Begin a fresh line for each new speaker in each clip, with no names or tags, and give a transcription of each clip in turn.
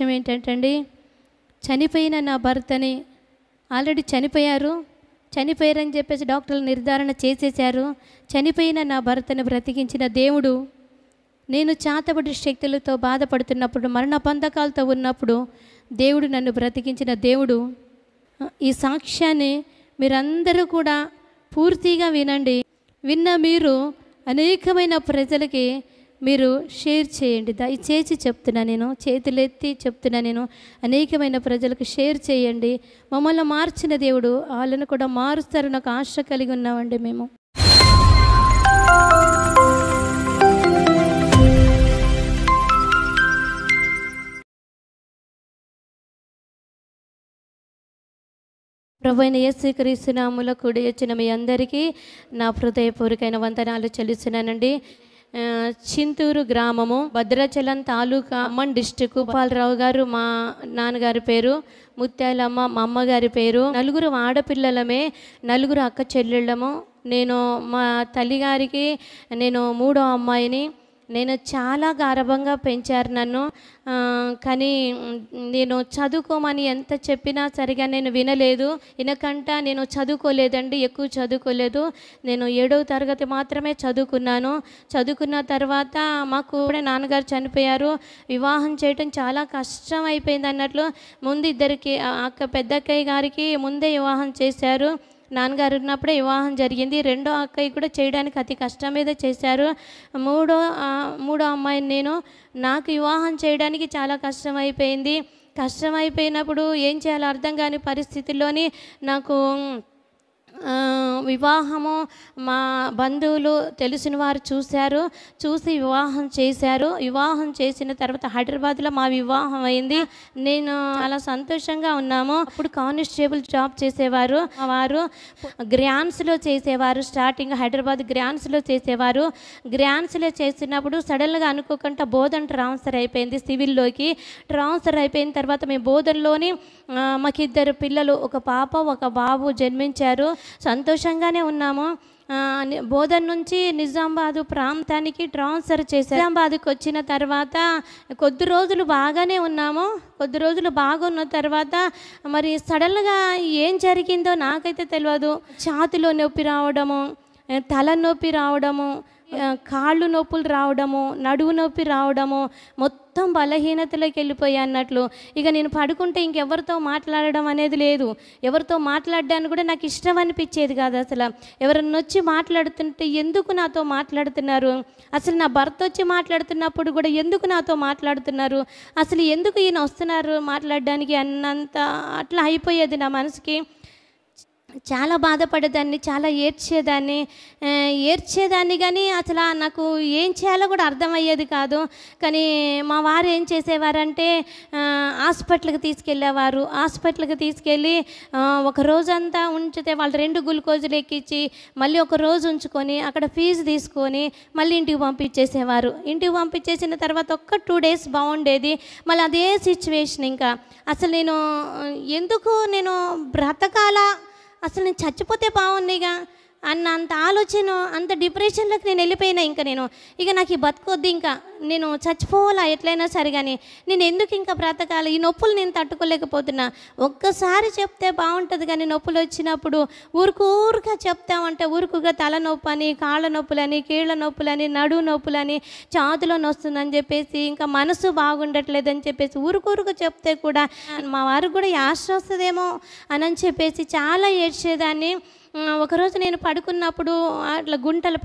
విషయం ఏంటంటే అండి, చనిపోయిన నా భర్తని ఆల్రెడీ చనిపోయారని చెప్పేసి డాక్టర్లు నిర్ధారణ చేసేశారు. చనిపోయిన నా భర్తను బ్రతికించిన దేవుడు, నేను చాతబడి శక్తులతో బాధపడుతున్నప్పుడు, మరణ బంధకాలతో ఉన్నప్పుడు దేవుడు నన్ను బ్రతికించిన దేవుడు. ఈ సాక్ష్యాన్ని మీరందరూ కూడా పూర్తిగా వినండి. విన్న మీరు అనేకమైన ప్రజలకి మీరు షేర్ చేయండి. దయచేసి చెప్తున్నా, నేను చేతులెత్తి చెప్తున్నా, నేను అనేకమైన ప్రజలకు షేర్ చేయండి. మమ్మల్ని మార్చిన దేవుడు వాళ్ళను కూడా మారుస్తారని ఒక ఆశ కలిగి ఉన్నామండి మేము. ప్రభువైన యేసుక్రీస్తు నామములో కూడి వచ్చిన మీ అందరికీ నా హృదయపూర్వకమైన వందనాలు చెల్లిస్తున్నానండి. చింతూరు గ్రామము, భద్రాచలం తాలూకా, ఖమ్మం డిస్టిక్. గోపాలరావు గారు మా నాన్నగారి పేరు, ముత్యాలమ్మ మా అమ్మగారి పేరు. నలుగురు ఆడపిల్లలమే, నలుగురు అక్క చెల్లెళ్ళము. నేను మా తల్లిగారికి నేను మూడో అమ్మాయిని. నేను చాలా గారాబంగా పెంచారు నన్ను. కానీ నేను చదువుకోమని ఎంత చెప్పినా సరిగా నేను వినలేదు. నేను చదువుకోలేదండి, ఎక్కువ చదువుకోలేదు. నేను 7వ తరగతి మాత్రమే చదువుకున్నాను. చదువుకున్న తర్వాత మాకు నాన్నగారు చనిపోయారు. వివాహం చేయటం చాలా కష్టం అయిపోయింది అన్నట్లు. ముందు ఇద్దరికి పెద్దక్కయ్య గారికి ముందే వివాహం చేశారు. నాన్నగారు ఉన్నప్పుడే వివాహం జరిగింది. రెండో అక్కయ్య కూడా చేయడానికి అతి కష్టం మీద చేశారు. మూడో అమ్మాయిని నేను. నాకు వివాహం చేయడానికి చాలా కష్టమైపోయింది. కష్టమైపోయినప్పుడు ఏం చేయాలో అర్థం కాని పరిస్థితుల్లోని నాకు వివాహము మా బంధువులు తెలిసిన వారు చూసి వివాహం చేశారు. వివాహం చేసిన తర్వాత హైదరాబాద్లో మా వివాహం అయింది. నేను చాలా సంతోషంగా ఉన్నాము. అప్పుడు కానిస్టేబుల్ జాబ్ చేసేవారు. వారు గ్రాండ్స్లో చేసేవారు. స్టార్టింగ్ హైదరాబాద్ గ్రాండ్స్లో చేసేవారు. గ్రాండ్స్లో చేసినప్పుడు సడన్గా అనుకోకుండా బోధన ట్రాన్స్ఫర్ అయిపోయింది. సివిల్లోకి ట్రాన్స్ఫర్ అయిపోయిన తర్వాత మేము బోధనలోని మాకు 2 పిల్లలు, ఒక పాప ఒక బాబు జన్మించారు. సంతోషంగానే ఉన్నాము. బోధన నుంచి నిజామాబాదు ప్రాంతానికి ట్రాన్స్ఫర్ చేశారు. నిజామాబాద్కి వచ్చిన తర్వాత కొద్ది రోజులు బాగానే ఉన్నాము. కొద్ది రోజులు బాగున్న తర్వాత మరి సడన్గా ఏం జరిగిందో నాకైతే తెలియదు. ఛాతిలో నొప్పి రావడము, తలనొప్పి రావడము, కాళ్ళు నొప్పులు రావడము, నడువు నొప్పి రావడము, మొత్తం బలహీనతలోకి వెళ్ళిపోయా అన్నట్లు. ఇక నేను పడుకుంటే ఇంకెవరితో మాట్లాడడం అనేది లేదు. ఎవరితో మాట్లాడడానికి కూడా నాకు ఇష్టం అనిపించేది కాదు. అసలు ఎవరన్నా వచ్చి మాట్లాడుతుంటే ఎందుకు నాతో మాట్లాడుతున్నారు, అసలు నా భర్త వచ్చి మాట్లాడుతున్నప్పుడు కూడా ఎందుకు నాతో మాట్లాడుతున్నారు, అసలు ఎందుకు ఈయన వస్తున్నారు మాట్లాడడానికి అన్నంత అట్లా అయిపోయేది నా మనసుకి. చాలా బాధపడేదాన్ని, చాలా ఏడ్చేదాన్ని కానీ అసలు నాకు ఏం చేయాలో కూడా అర్థమయ్యేది కాదు. కానీ మా వారు ఏం చేసేవారంటే హాస్పిటల్కి తీసుకెళ్ళేవారు. హాస్పిటల్కి తీసుకెళ్ళి ఒక రోజంతా ఉంచితే వాళ్ళు 2 గ్లూకోజులు ఎక్కించి మళ్ళీ ఒక రోజు ఉంచుకొని అక్కడ ఫీజు తీసుకొని మళ్ళీ ఇంటికి పంపించేసేవారు. ఇంటికి పంపించేసిన తర్వాత 2 డేస్ బాగుండేది. మళ్ళీ అదే సిచ్యువేషన్. ఇంకా అసలు ఎందుకు నేను బ్రతకాలా, అసలు నేను చచ్చిపోతే బాగున్నాయిగా అన్న అంత ఆలోచన, అంత డిప్రెషన్లోకి నేను వెళ్ళిపోయినా. ఇక నాకు ఈ బతుకొద్దు, ఇంకా నేను చచ్చిపోవాలా ఎట్లయినా సరే, కానీ నేను ఎందుకు ఇంకా బ్రతకాలి, ఈ నొప్పులు నేను తట్టుకోలేకపోతున్నా. ఒక్కసారి చెప్తే బాగుంటుంది కానీ నొప్పులు వచ్చినప్పుడు ఊరుగా చెప్తామంటే ఊరుకుగా తలనొప్పి అని, కాళ్ళ నొప్పులని, కీళ్ళ నొప్పులని, నడువు నొప్పులని, ఛాతిలో నొస్తుందని చెప్పేసి, ఇంకా మనసు బాగుండట్లేదని చెప్పేసి ఊరుగా చెప్తే కూడా మా వారికి కూడా యాస వస్తుందేమో అని చెప్పేసి చాలా ఏడ్చేదాన్ని. ఒకరోజు నేను పడుకున్నప్పుడు అట్లా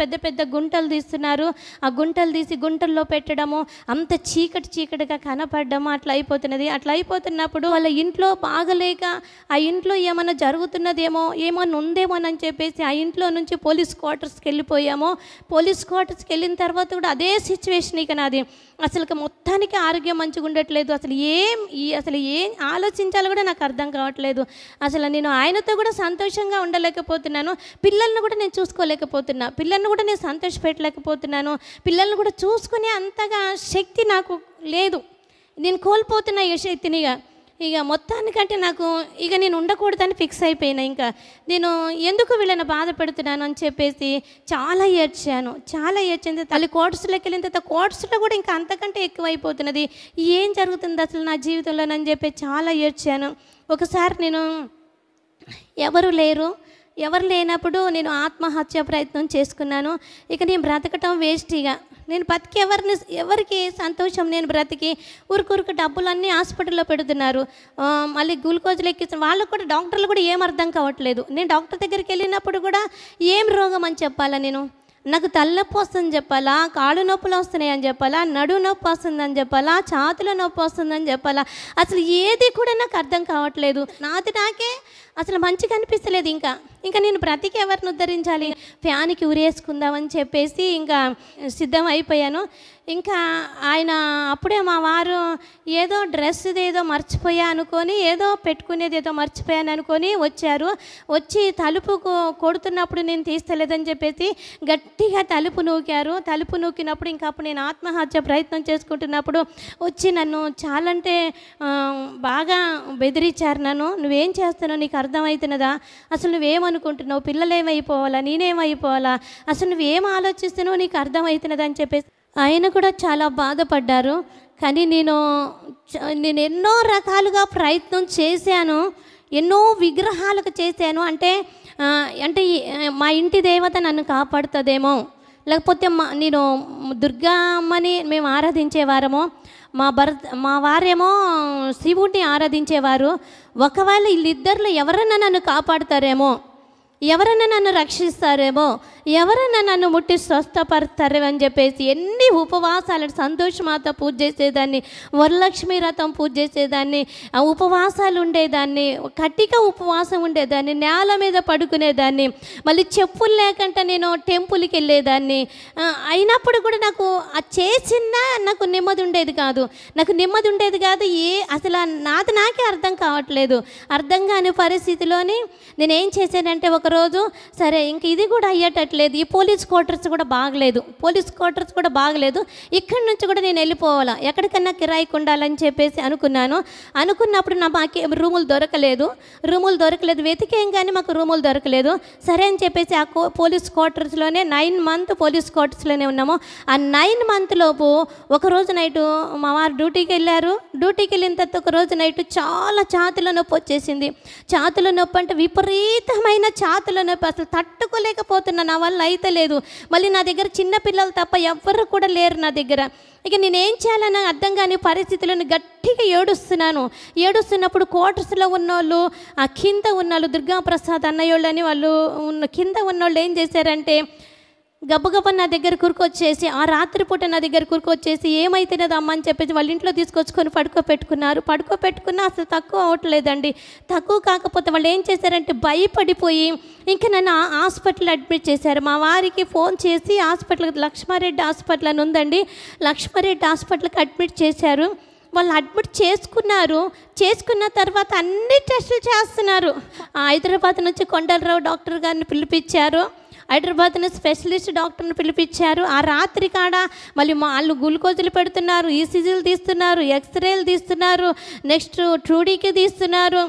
పెద్ద పెద్ద గుంటలు తీస్తున్నారు. ఆ గుంటలు తీసి గుంటల్లో పెట్టడము, అంత చీకటిగా కనపడము అట్లా అయిపోతున్నది. అట్లా అయిపోతున్నప్పుడు వాళ్ళ ఇంట్లో బాగలేక ఆ ఇంట్లో ఏమైనా జరుగుతున్నదేమో, ఏమన్నా ఉందేమోనని చెప్పేసి ఆ ఇంట్లో నుంచి పోలీస్ క్వార్టర్స్కి వెళ్ళిపోయాము. పోలీస్ క్వార్టర్స్కి వెళ్ళిన తర్వాత కూడా అదే సిచ్యువేషన్. ఇక నాది అసలు మొత్తానికి ఆరోగ్యం మంచిగా ఉండట్లేదు. అసలు ఏం ఆలోచించాలో కూడా నాకు అర్థం కావట్లేదు. అసలు నేను ఆయనతో కూడా సంతోషంగా ఉండలేకపోతున్నాను. పిల్లల్ని కూడా నేను చూసుకోలేకపోతున్నా. పిల్లల్ని కూడా నేను సంతోషపెట్టలేకపోతున్నాను. పిల్లల్ని కూడా చూసుకునే అంతగా శక్తి నాకు లేదు. నేను కోల్పోతున్నా ఈ శక్తినిగా. ఇక మొత్తానికంటే నాకు ఇక నేను ఉండకూడదని ఫిక్స్ అయిపోయినా. ఇంకా నేను ఎందుకు వీళ్ళని బాధ పెడుతున్నాను అని చెప్పేసి చాలా ఏడ్చాను. చాలా ఏడ్చింది. తల్లి కోర్సులోకి వెళ్ళిన తర్వాత కోర్సులో కూడా ఇంకా అంతకంటే ఎక్కువైపోతున్నది. ఏం జరుగుతుంది అసలు నా జీవితంలోనని చెప్పి చాలా ఏడ్చాను. ఒకసారి నేను ఎవరు లేనప్పుడు నేను ఆత్మహత్య ప్రయత్నం చేసుకున్నాను. ఇక నేను బ్రతకటం వేస్ట్గా, నేను బతికి ఎవరికి సంతోషం, నేను బ్రతికి ఊరుకు డబ్బులన్నీ హాస్పిటల్లో పెడుతున్నారు, మళ్ళీ గ్లూకోజులు ఎక్కిస్తున్నారు. వాళ్ళకు కూడా డాక్టర్లు కూడా ఏం అర్థం కావట్లేదు. నేను డాక్టర్ దగ్గరికి వెళ్ళినప్పుడు కూడా ఏం రోగం అని చెప్పాలా, నేను నాకు తలనొప్పి వస్తుందని చెప్పాలా, కాళ్ళు నొప్పులు వస్తున్నాయని చెప్పాలా, నడు నొప్పి వస్తుందని చెప్పాలా, ఛాతుల నొప్పి వస్తుందని చెప్పాలా, అసలు ఏది కూడా నాకు అర్థం కావట్లేదు. నాకే అసలు మంచిగా అనిపిస్తలేదు. ఇంకా నేను బ్రతికి ఎవరిని ఉద్ధరించాలి, ఫ్యాన్కి ఉరేసుకుందామని చెప్పేసి ఇంకా సిద్ధం అయిపోయాను. ఇంకా ఆయన అప్పుడే మా వారు ఏదో డ్రెస్ ఏదో మర్చిపోయా అనుకొని, ఏదో పెట్టుకునేది ఏదో మర్చిపోయాను అనుకొని వచ్చారు. వచ్చి తలుపు కొడుతున్నప్పుడు నేను తీస్తలేదని చెప్పేసి గట్టిగా తలుపు నూకారు. తలుపు నూకినప్పుడు ఇంకా అప్పుడు నేను ఆత్మహత్య ప్రయత్నం చేసుకుంటున్నప్పుడు వచ్చి నన్ను చాలా అంటే బాగా బెదిరించారు. నువ్వేం చేస్తున్నావు, నీకు అర్థమవుతున్నదా, అసలు నువ్వేమనుకుంటున్నావు, పిల్లలు ఏమైపోవాలా, నేనేమైపోవాలా, అసలు నువ్వేం ఆలోచిస్తున్నావు, నీకు అర్థమవుతున్నదా అని చెప్పేసి ఆయన కూడా చాలా బాధపడ్డారు. కానీ నేను ఎన్నో రకాలుగా ప్రయత్నం చేశాను, ఎన్నో విగ్రహాలకు చేశాను. అంటే మా ఇంటి దేవత నన్ను కాపాడుతుందేమో, లేకపోతే నేను దుర్గా అమ్మని మేము ఆరాధించేవారమో, మా వారేమో శివుడిని ఆరాధించేవారు. ఒకవేళ వీళ్ళిద్దరిలో ఎవరన్నా నన్ను కాపాడుతారేమో, ఎవరన్నా నన్ను రక్షిస్తారేమో, ఎవరన్నా నన్ను ముట్టి స్వస్థపరుస్తారేమో అని చెప్పేసి ఎన్ని ఉపవాసాలు, సంతోషమాత పూజ చేసేదాన్ని, వరలక్ష్మి వ్రతం పూజ చేసేదాన్ని, ఆ ఉపవాసాలు ఉండేదాన్ని, కట్టిక ఉపవాసం ఉండేదాన్ని, నేల మీద పడుకునేదాన్ని, మళ్ళీ చెప్పులు లేకుండా నేను టెంపుల్కి వెళ్ళేదాన్ని. అయినప్పుడు కూడా నాకు నాకు నెమ్మది ఉండేది కాదు. అసలు నాకే అర్థం కావట్లేదు. అర్థం కాని పరిస్థితిలోని నేనేం చేశానంటే ఒకరోజు సరే ఇంక ఇది కూడా అయ్యేటట్లేదు, ఈ పోలీస్ క్వార్టర్స్ కూడా బాగలేదు, ఇక్కడి నుంచి కూడా నేను వెళ్ళిపోవాలా, ఎక్కడికన్నా కిరాయికి ఉండాలని చెప్పేసి అనుకున్నప్పుడు మాకు రూములు దొరకలేదు, వెతికేం కానీ మాకు రూములు దొరకలేదు. సరే అని చెప్పేసి ఆ పోలీస్ క్వార్టర్స్లోనే 9 months పోలీస్ క్వార్టర్స్లోనే ఉన్నాము. ఆ 9 months లోపు ఒకరోజు నైటు మా వారు డ్యూటీకి వెళ్ళిన తర్వాత ఒకరోజు నైటు చాలా ఛాతీలో నొప్పి వచ్చేసింది. ఛాతీలో నొప్పి అంటే విపరీతమైన ఛాతీలో నొప్పి, అసలు తట్టుకోలేకపోతున్నా, నా వల్ల అయితే లేదు. మళ్ళీ నా దగ్గర చిన్నపిల్లలు తప్ప ఎవ్వరు కూడా లేరు నా దగ్గర. ఇక నేనేం చేయాలని అర్థం కాని పరిస్థితులను గట్టిగా ఏడుస్తున్నప్పుడు క్వార్టర్స్లో ఉన్నోళ్ళు, ఆ కింద ఉన్నోళ్ళు దుర్గాప్రసాద్ అన్నయ్యోళ్ళు అని వాళ్ళు కింద ఉన్నోళ్ళు ఏం చేశారంటే గబగబ నా దగ్గర కురుకొచ్చేసి, ఆ రాత్రిపూట నా దగ్గర కురుకొచ్చేసి ఏమైతేనేది అమ్మ అని చెప్పేసి వాళ్ళ ఇంట్లో తీసుకొచ్చుకొని పడుకోపెట్టుకున్నా అసలు తక్కువ అవట్లేదండి. తక్కువ కాకపోతే వాళ్ళు ఏం చేశారంటే భయపడిపోయి ఇంకా నన్ను హాస్పిటల్ అడ్మిట్ చేశారు. మా వారికి ఫోన్ చేసి లక్ష్మారెడ్డి హాస్పిటల్ అని ఉందండి, లక్ష్మారెడ్డి హాస్పిటల్కి అడ్మిట్ చేశారు. వాళ్ళు అడ్మిట్ చేసుకున్న తర్వాత అన్ని టెస్టులు చేస్తున్నారు. హైదరాబాద్ నుంచి కొండలరావు డాక్టర్ గారిని పిలిపించారు, హైదరాబాద్ నుంచి స్పెషలిస్ట్ డాక్టర్ని పిలిపించారు. ఆ రాత్రి కాడ మళ్ళీ వాళ్ళు గ్లూకోజులు పెడుతున్నారు, ఈసీజీలు తీస్తున్నారు, ఎక్స్రేలు తీస్తున్నారు, నెక్స్ట్ ట్రూడీకి తీస్తున్నారు.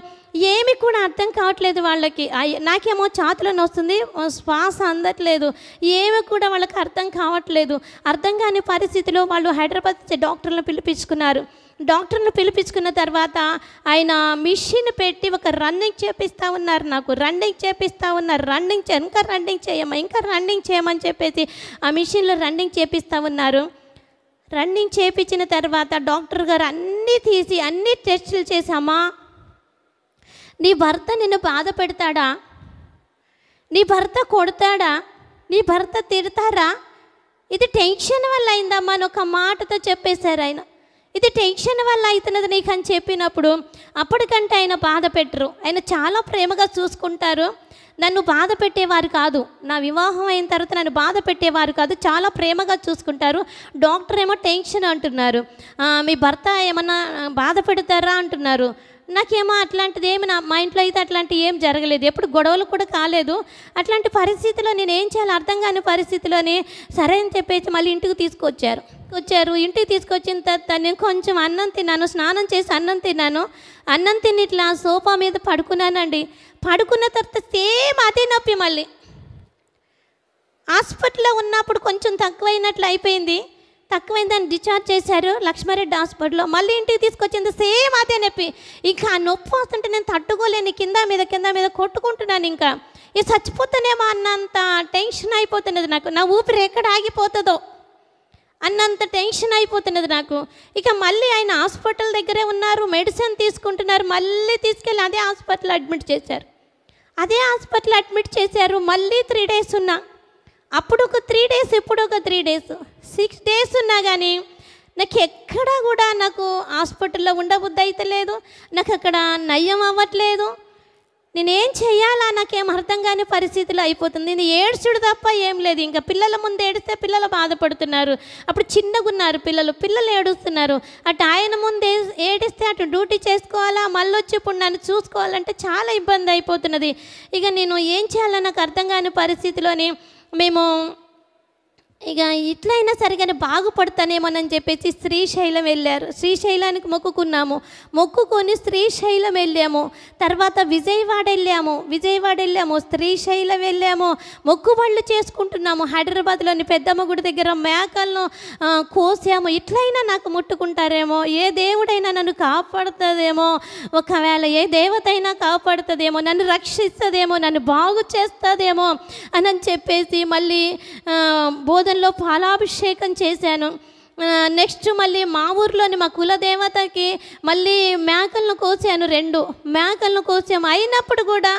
ఏమి కూడా అర్థం కావట్లేదు వాళ్ళకి. నాకేమో ఛాతీలో వస్తుంది, శ్వాస అందట్లేదు, ఏమి కూడా వాళ్ళకి అర్థం కావట్లేదు. అర్థం కాని పరిస్థితిలో వాళ్ళు హైదరాబాద్ డాక్టర్లను పిలిపించుకున్న తర్వాత ఆయన మిషన్ పెట్టి ఒక రన్నింగ్ చేపిస్తూ ఉన్నారు. ఇంకా రన్నింగ్ చేయమని చెప్పేసి ఆ మిషన్లో రన్నింగ్ చేపిస్తూ ఉన్నారు. రన్నింగ్ చేపించిన తర్వాత డాక్టర్ గారు అన్నీ తీసి అన్ని టెస్టులు చేసామా, నీ భర్త నిన్ను బాధ పెడతాడా, నీ భర్త కొడతాడా, నీ భర్త తిడతారా, ఇది టెన్షన్ వల్ల అయిందమ్మా అని ఒక మాటతో చెప్పేశారు ఆయన. ఇది టెన్షన్ వల్ల అవుతున్నది నీకు అని చెప్పినప్పుడు అప్పటికంటే ఆయన బాధ పెట్టరు. ఆయన చాలా ప్రేమగా చూసుకుంటారు. నన్ను బాధ పెట్టేవారు కాదు, నా వివాహం అయిన తర్వాత నన్ను బాధ పెట్టేవారు కాదు, చాలా ప్రేమగా చూసుకుంటారు. డాక్టర్ ఏమో టెన్షన్ అంటున్నారు, మీ భర్త ఏమన్నా బాధ పెడతారా అంటున్నారు. నాకేమో అట్లాంటిది ఏమి మా ఇంట్లో అయితే అట్లాంటివి ఏం జరగలేదు, ఎప్పుడు గొడవలు కూడా కాలేదు. అట్లాంటి పరిస్థితిలో నేను ఏం చేయాలో అర్థం కాని పరిస్థితిలోనే సరే అని చెప్పేసి మళ్ళీ ఇంటికి తీసుకొచ్చారు. ఇంటికి తీసుకొచ్చిన తర్వాత నేను కొంచెం అన్నం తిన్నాను, స్నానం చేసి అన్నం తిన్నాను. అన్నం తిని ఇట్లా సోఫా మీద పడుకున్నానండి. పడుకున్న తర్వాత సేమ్ అదే నొప్పి. మళ్ళీ హాస్పిటల్లో ఉన్నప్పుడు కొంచెం తక్కువైనట్లు అయిపోయింది, తక్కువైందని డిశ్చార్జ్ చేశారు లక్ష్మారెడ్డి హాస్పిటల్లో. మళ్ళీ ఇంటికి తీసుకొచ్చింది సేమ్ అదే నొప్పి. ఇంకా ఆ నొప్పి వస్తుంటే నేను తట్టుకోలేని, కింద మీద కొట్టుకుంటున్నాను. ఇంకా ఇది చచ్చిపోతానేమో అన్నంత టెన్షన్ అయిపోతున్నది నాకు. నా ఊపిరి ఎక్కడ ఆగిపోతుందో అన్నంత టెన్షన్ అయిపోతున్నది నాకు. ఇక మళ్ళీ ఆయన హాస్పిటల్ దగ్గరే ఉన్నారు, మెడిసిన్ తీసుకుంటున్నారు. మళ్ళీ తీసుకెళ్ళి అదే హాస్పిటల్ అడ్మిట్ చేశారు. మళ్ళీ 3 days ఉన్నా. అప్పుడు ఒక 3 days, ఇప్పుడు ఒక 3 days, 6 days ఉన్నా కానీ నాకు ఎక్కడా కూడా నాకు హాస్పిటల్లో ఉండబుద్ధి అయితే లేదు, నాకు అక్కడ నయం అవ్వట్లేదు. నేనేం చేయాలా నాకేం అర్థం కాని పరిస్థితులు అయిపోతుంది. నేను ఏడ్చుడు తప్ప ఏం లేదు. ఇంకా పిల్లల ముందు ఏడిస్తే పిల్లలు బాధపడుతున్నారు. అప్పుడు చిన్నగా ఉన్నారు పిల్లలు ఏడుస్తున్నారు. అటు ఆయన ముందు ఏడిస్తే అటు డ్యూటీ చేసుకోవాలా, మళ్ళీ వచ్చి ఇప్పుడు నన్ను చూసుకోవాలంటే చాలా ఇబ్బంది అయిపోతున్నది. ఇక నేను ఏం చేయాలో నాకు అర్థం కాని పరిస్థితిలోని మేము ఇక ఇట్లయినా సరిగానే బాగుపడతానేమోనని చెప్పేసి శ్రీశైలానికి మొక్కుకొని శ్రీశైలం వెళ్ళాము. తర్వాత విజయవాడ వెళ్ళాము, శ్రీశైలం వెళ్ళాము, మొక్కుబళ్ళు చేసుకుంటున్నాము. హైదరాబాద్లోని పెద్దమ్మ గుడి దగ్గర మేకలను కోసాము. ఇట్లయినా నాకు ముట్టుకుంటారేమో, ఏ దేవుడైనా నన్ను కాపాడుతుందేమో, ఒకవేళ ఏ దేవతైనా కాపాడుతుందేమో, నన్ను రక్షిస్తుందేమో, నన్ను బాగు చేస్తుందేమో అని చెప్పేసి మళ్ళీ బోధనలో పాలాభిషేకం చేశాను. నెక్స్ట్ మళ్ళీ మా ఊర్లోని మా కులదేవతకి మళ్ళీ మేకలను కోసాను, 2 మేకలను కోసాము. అయినప్పుడు కూడా